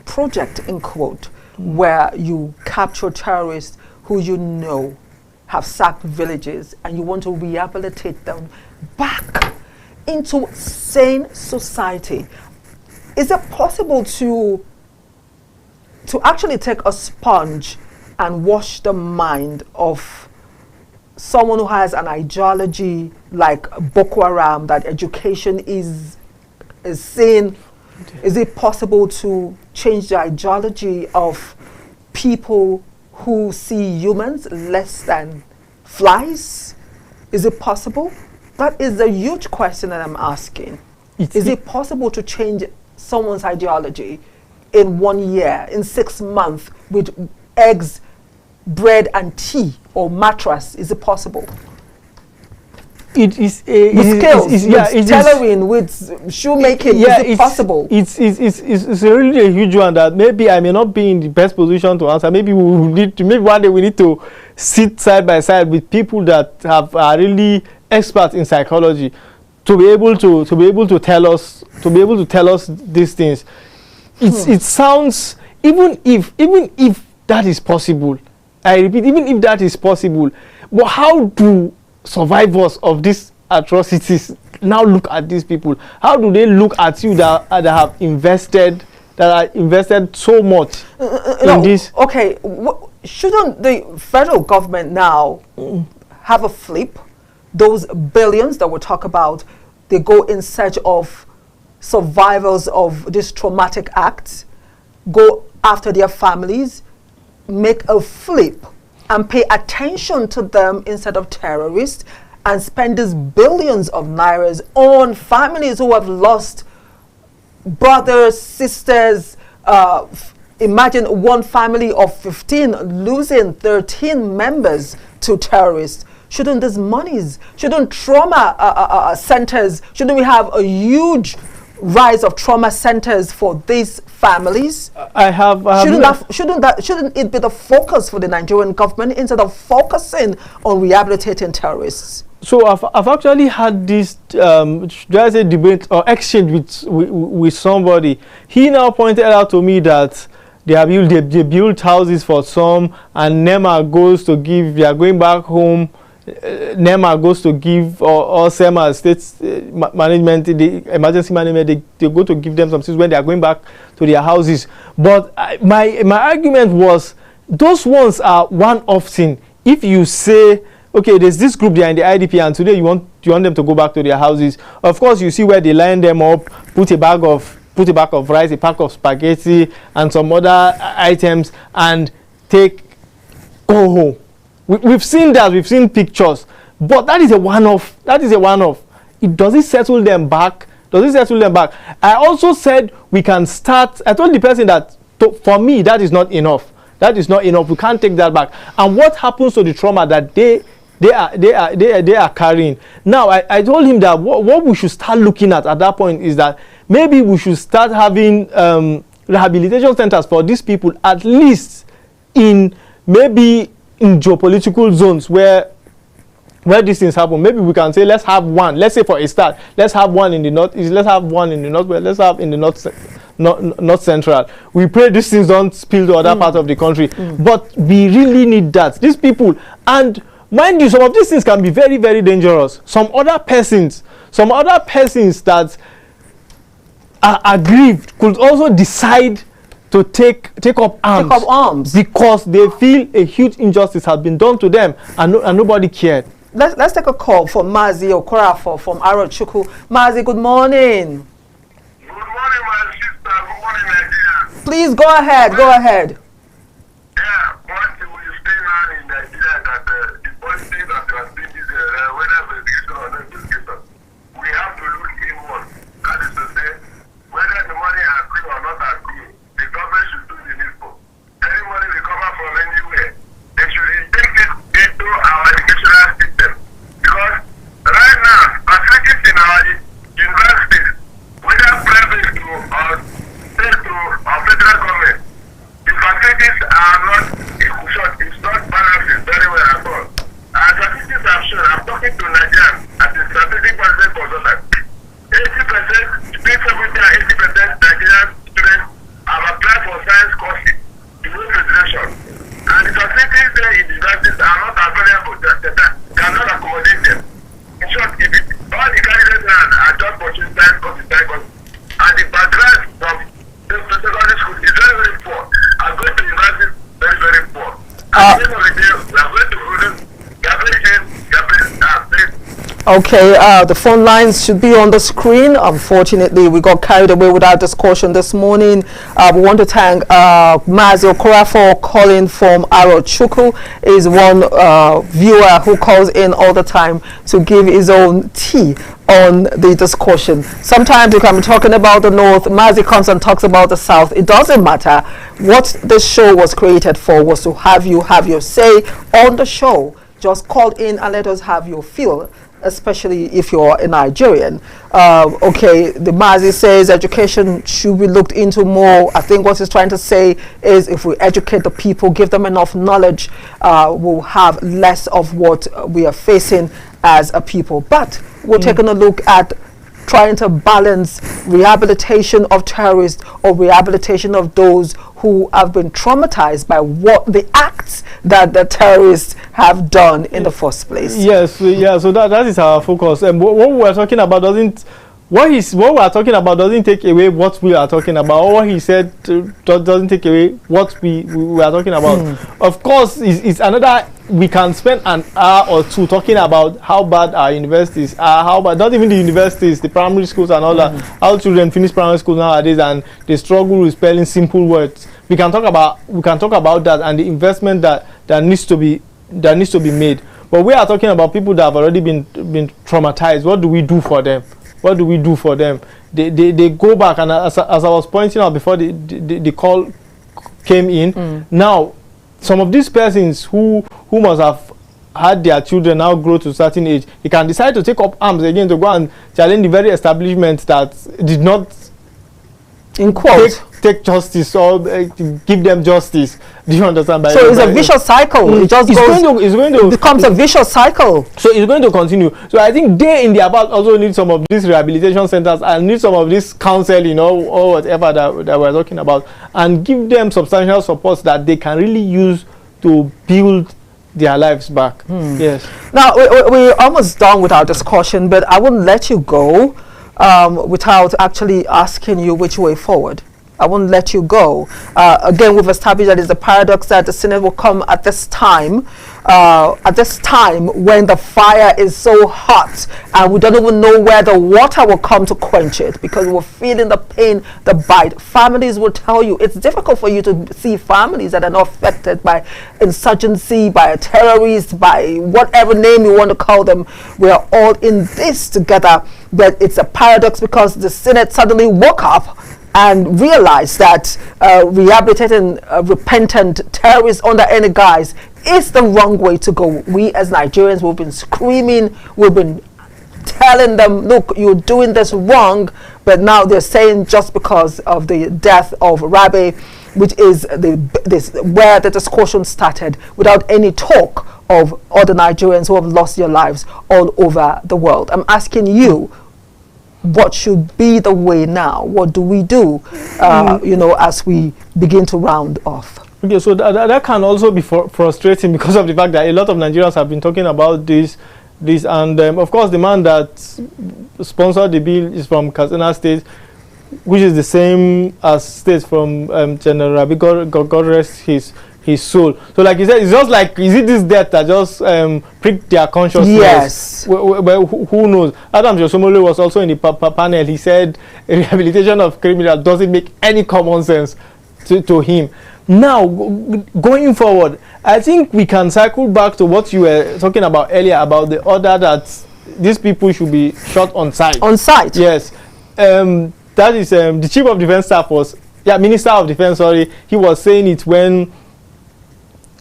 project, in quote, where you capture terrorists who you know have sacked villages, and you want to rehabilitate them back into sane society. Is it possible to actually take a sponge and wash the mind of someone who has an ideology like Boko Haram, that education is seen? Is it possible to change the ideology of people who see humans less than flies? Is it possible? That is a huge question that I'm asking. Is it possible to change someone's ideology in 1 year, in 6 months, with eggs, bread and tea or mattress? Is it possible? It is with skills, with tailoring, with shoemaking. Is it possible? It's really a huge one that maybe I may not be in the best position to answer. Maybe we will need to. Maybe one day we need to sit side by side with people that are really experts in psychology to be able to tell us these things. It sounds, even if that is possible. I repeat, even if that is possible, but how do survivors of these atrocities now look at these people? How do they look at you that are invested so much in this? Okay, shouldn't the federal government now have a flip? Those billions that we talk about, they go in search of survivors of these traumatic acts, go after their families, make a flip and pay attention to them instead of terrorists, and spend these billions of nairas on families who have lost brothers, sisters. Imagine one family of 15 losing 13 members to terrorists. Shouldn't trauma centers, shouldn't we have a huge rise of trauma centers for these families? Shouldn't it be the focus for the Nigerian government instead of focusing on rehabilitating terrorists? So I've actually had this debate or exchange with somebody. He now pointed out to me that they built houses for some, and NEMA goes to give. They are going back home. NEMA goes to give, or SEMA, state management, the emergency management, they go to give them some things when they are going back to their houses. But my argument was, those ones are one-off thing. If you say, okay, there's this group, they are in the IDP, and today you want them to go back to their houses, of course you see where they line them up, put a bag of rice, a pack of spaghetti, and some other items, and go home. We've seen that. We've seen pictures, but that is a one-off. Does it settle them back? I also said we can start. I told the person that for me that is not enough. We can't take that back. And what happens to the trauma that they are carrying? Now I told him that what we should start looking at that point is that maybe we should start having rehabilitation centers for these people, at least in geopolitical zones where these things happen. Maybe we can say, let's have one. Let's say for a start, let's have one in the northeast, let's have one in the northwest, let's have in the north central. We pray these things don't spill to other parts of the country. But we really need that. These people, and mind you, some of these things can be very, very dangerous. Some other persons that are aggrieved could also decide to take up arms because they feel a huge injustice has been done to them, and nobody cared. Let's take a call from Mazi Okorafo from Arochukwu. Mazi, good morning. Good morning, my sister. Good morning, Nigeria. Please go ahead. Yeah, one thing we stay now in Nigeria that the policy that you are seeing is whether verification or not verification. We have to look inward. That is to say, whether the money accrue or not accrue, the government should do the needful. Any money we cover from anywhere, they should take it into our educational system. Because right now, facilities in our consultant. 80%, between 70 and 80% Nigerian students have applied for science courses in no federation. And the facilities there in the universities are not available. They cannot accommodate them. In short, if all the candidates are just pursuing science courses, and the background from the secondary school is very, very poor. And going to university very, very poor. At the end of the day, we are going to produce Okay, the phone lines should be on the screen. Unfortunately, we got carried away with our discussion this morning. We want to thank Mazi Okora for calling from Arochukwu. Is one viewer who calls in all the time to give his own tea on the discussion. Sometimes we can be talking about the North, Mazi comes and talks about the South. It doesn't matter. What this show was created for was to have you have your say on the show. Just call in and let us have your feel, especially if you're a Nigerian. Okay, the Mazi says education should be looked into more. I think what he's trying to say is if we educate the people, give them enough knowledge, we'll have less of what we are facing as a people. But we're taking a look at trying to balance rehabilitation of terrorists or rehabilitation of those who have been traumatized by what the acts that the terrorists have done in the first place. Yes, yeah. So that is our focus. And what we are talking about doesn't what we are talking about doesn't take away what we are talking about. Or what he said doesn't take away what we are talking about. Of course, it's another. We can spend an hour or two talking about how bad our universities are, how bad, not even the universities, the primary schools and all that, how children finish primary school nowadays and they struggle with spelling simple words. We can talk about that and the investment that needs to be made. But we are talking about people that have already been traumatized. What do we do for them? What do we do for them? They go back, and as I was pointing out before the call came in, now some of these persons who must have had their children now grow to a certain age, they can decide to take up arms again to go and challenge the very establishment that did not, in quote, take justice or give them justice. Do you understand? So it's a vicious cycle. It just becomes a vicious cycle. So it's going to continue. So I think they in their part also need some of these rehabilitation centers and need some of this counseling or whatever that we're talking about, and give them substantial support that they can really use to build their lives back. Yes. Now we're almost done with our discussion, but I wouldn't let you go without actually asking you which way forward. I won't let you go. Again, we've established that it's a paradox that the Senate will come at this time when the fire is so hot and we don't even know where the water will come to quench it, because we're feeling the pain, the bite. Families will tell you it's difficult for you to see families that are not affected by insurgency, by a terrorist, by whatever name you want to call them. We are all in this together, but it's a paradox because the Senate suddenly woke up and realize that rehabilitating repentant terrorists under any guise is the wrong way to go. We as Nigerians, we've been screaming, we've been telling them, look, you're doing this wrong, but now they're saying just because of the death of Rabe, which is where the discussion started, without any talk of other Nigerians who have lost their lives all over the world. I'm asking you, what should be the way now? What do we do, as we begin to round off? Okay, so that can also be frustrating because of the fact that a lot of Nigerians have been talking about this, and of course the man that sponsored the bill is from Katsina State, which is the same as states from General Rabi, God rest his soul. So like you said, it's just like, is it this death that just pricked their consciousness? Yes. Well, who knows? Adam Josomole was also in the panel. He said rehabilitation of criminals doesn't make any common sense to him. Now, going forward, I think we can cycle back to what you were talking about earlier about the order that these people should be shot on sight. On sight? Yes. That is the Chief of Defense Staff Minister of Defense, sorry, he was saying it when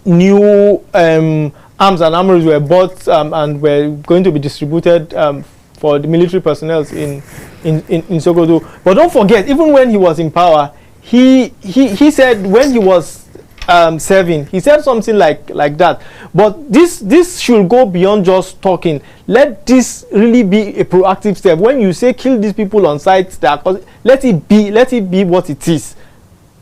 new arms and armories were bought and were going to be distributed for the military personnel in Sokoto. But don't forget, even when he was in power, he said when he was serving. He said something like that. But this should go beyond just talking. Let this really be a proactive step. When you say kill these people on site, let it be what it is.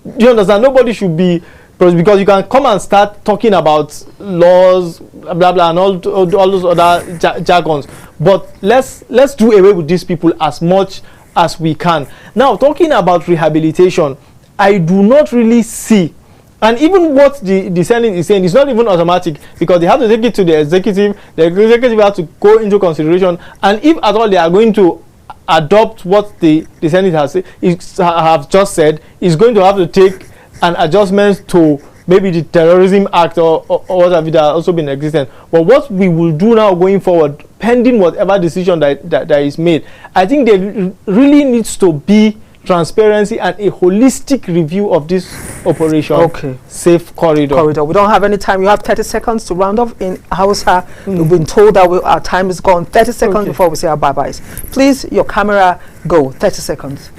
Do you understand? Nobody should be, because you can come and start talking about laws, blah blah, and all those other jargons. But let's do away with these people as much as we can. Now, talking about rehabilitation, I do not really see, and even what the Senate is saying is not even automatic, because they have to take it to the executive. The executive has to go into consideration, and if at all they are going to adopt what the Senate have just said, is going to have to take an adjustment to maybe the Terrorism Act or whatever that has also been existent. But what we will do now going forward, pending whatever decision that is made, I think there really needs to be transparency and a holistic review of this operation. Okay. Safe corridor. We don't have any time. You have 30 seconds to round off in Hausa. We've been told that our time is gone. 30 seconds before we say our bye-byes. Please, your camera, go. 30 seconds.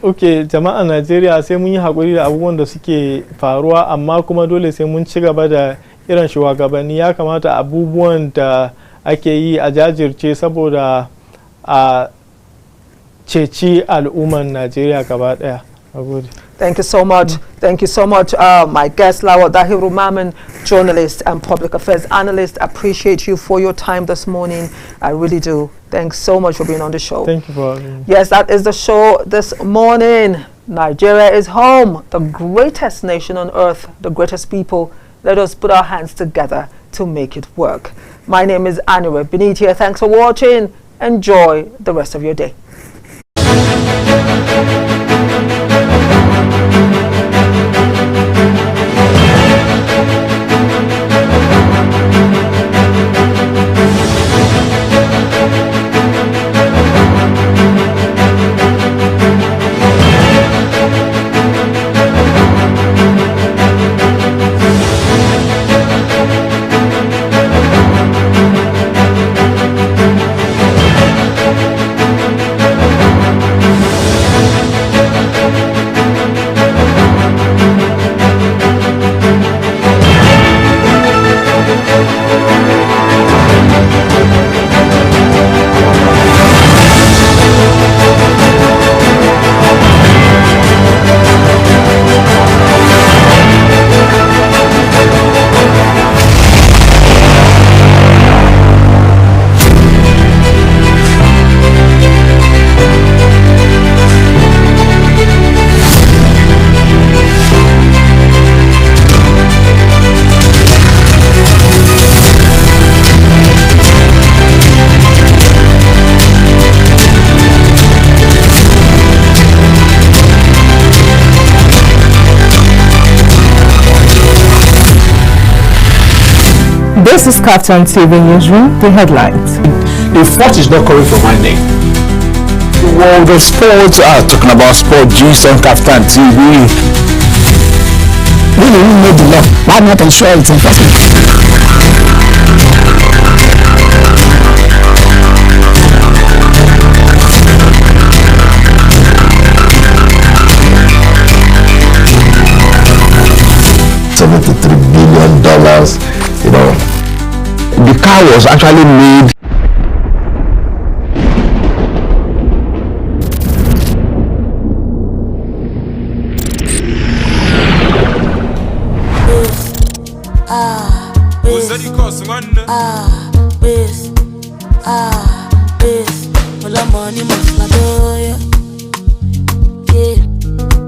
Okay, jama'an Najeriya sai mun yi hakuri da abubuwan da suke faruwa, amma kuma dole sai mun ci gaba da irin shugabanni. Ya kamata abubuwan da ake yi a jajirce saboda a ceci al'umman Najeriya gaba daya. Thank you so much. Thank you so much. My guest, Lawal Dahiru Maman, journalist and public affairs analyst. Appreciate you for your time this morning. I really do. Thanks so much for being on the show. Thank you for having me. Yes, that is the show this morning. Nigeria is home, the greatest nation on earth, the greatest people. Let us put our hands together to make it work. My name is Anura Benitia. Thanks for watching. Enjoy the rest of your day. This is Kaftan TV Newsroom, the headlines. The fault is not coming from my name. The world of sports, talking about sport juice on Kaftan TV. When you know the law, why not ensure it's enforcement? $73 billion, you know. The car was actually made.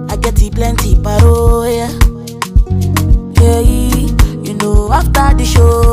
I get plenty paro, yeah. You know after the show.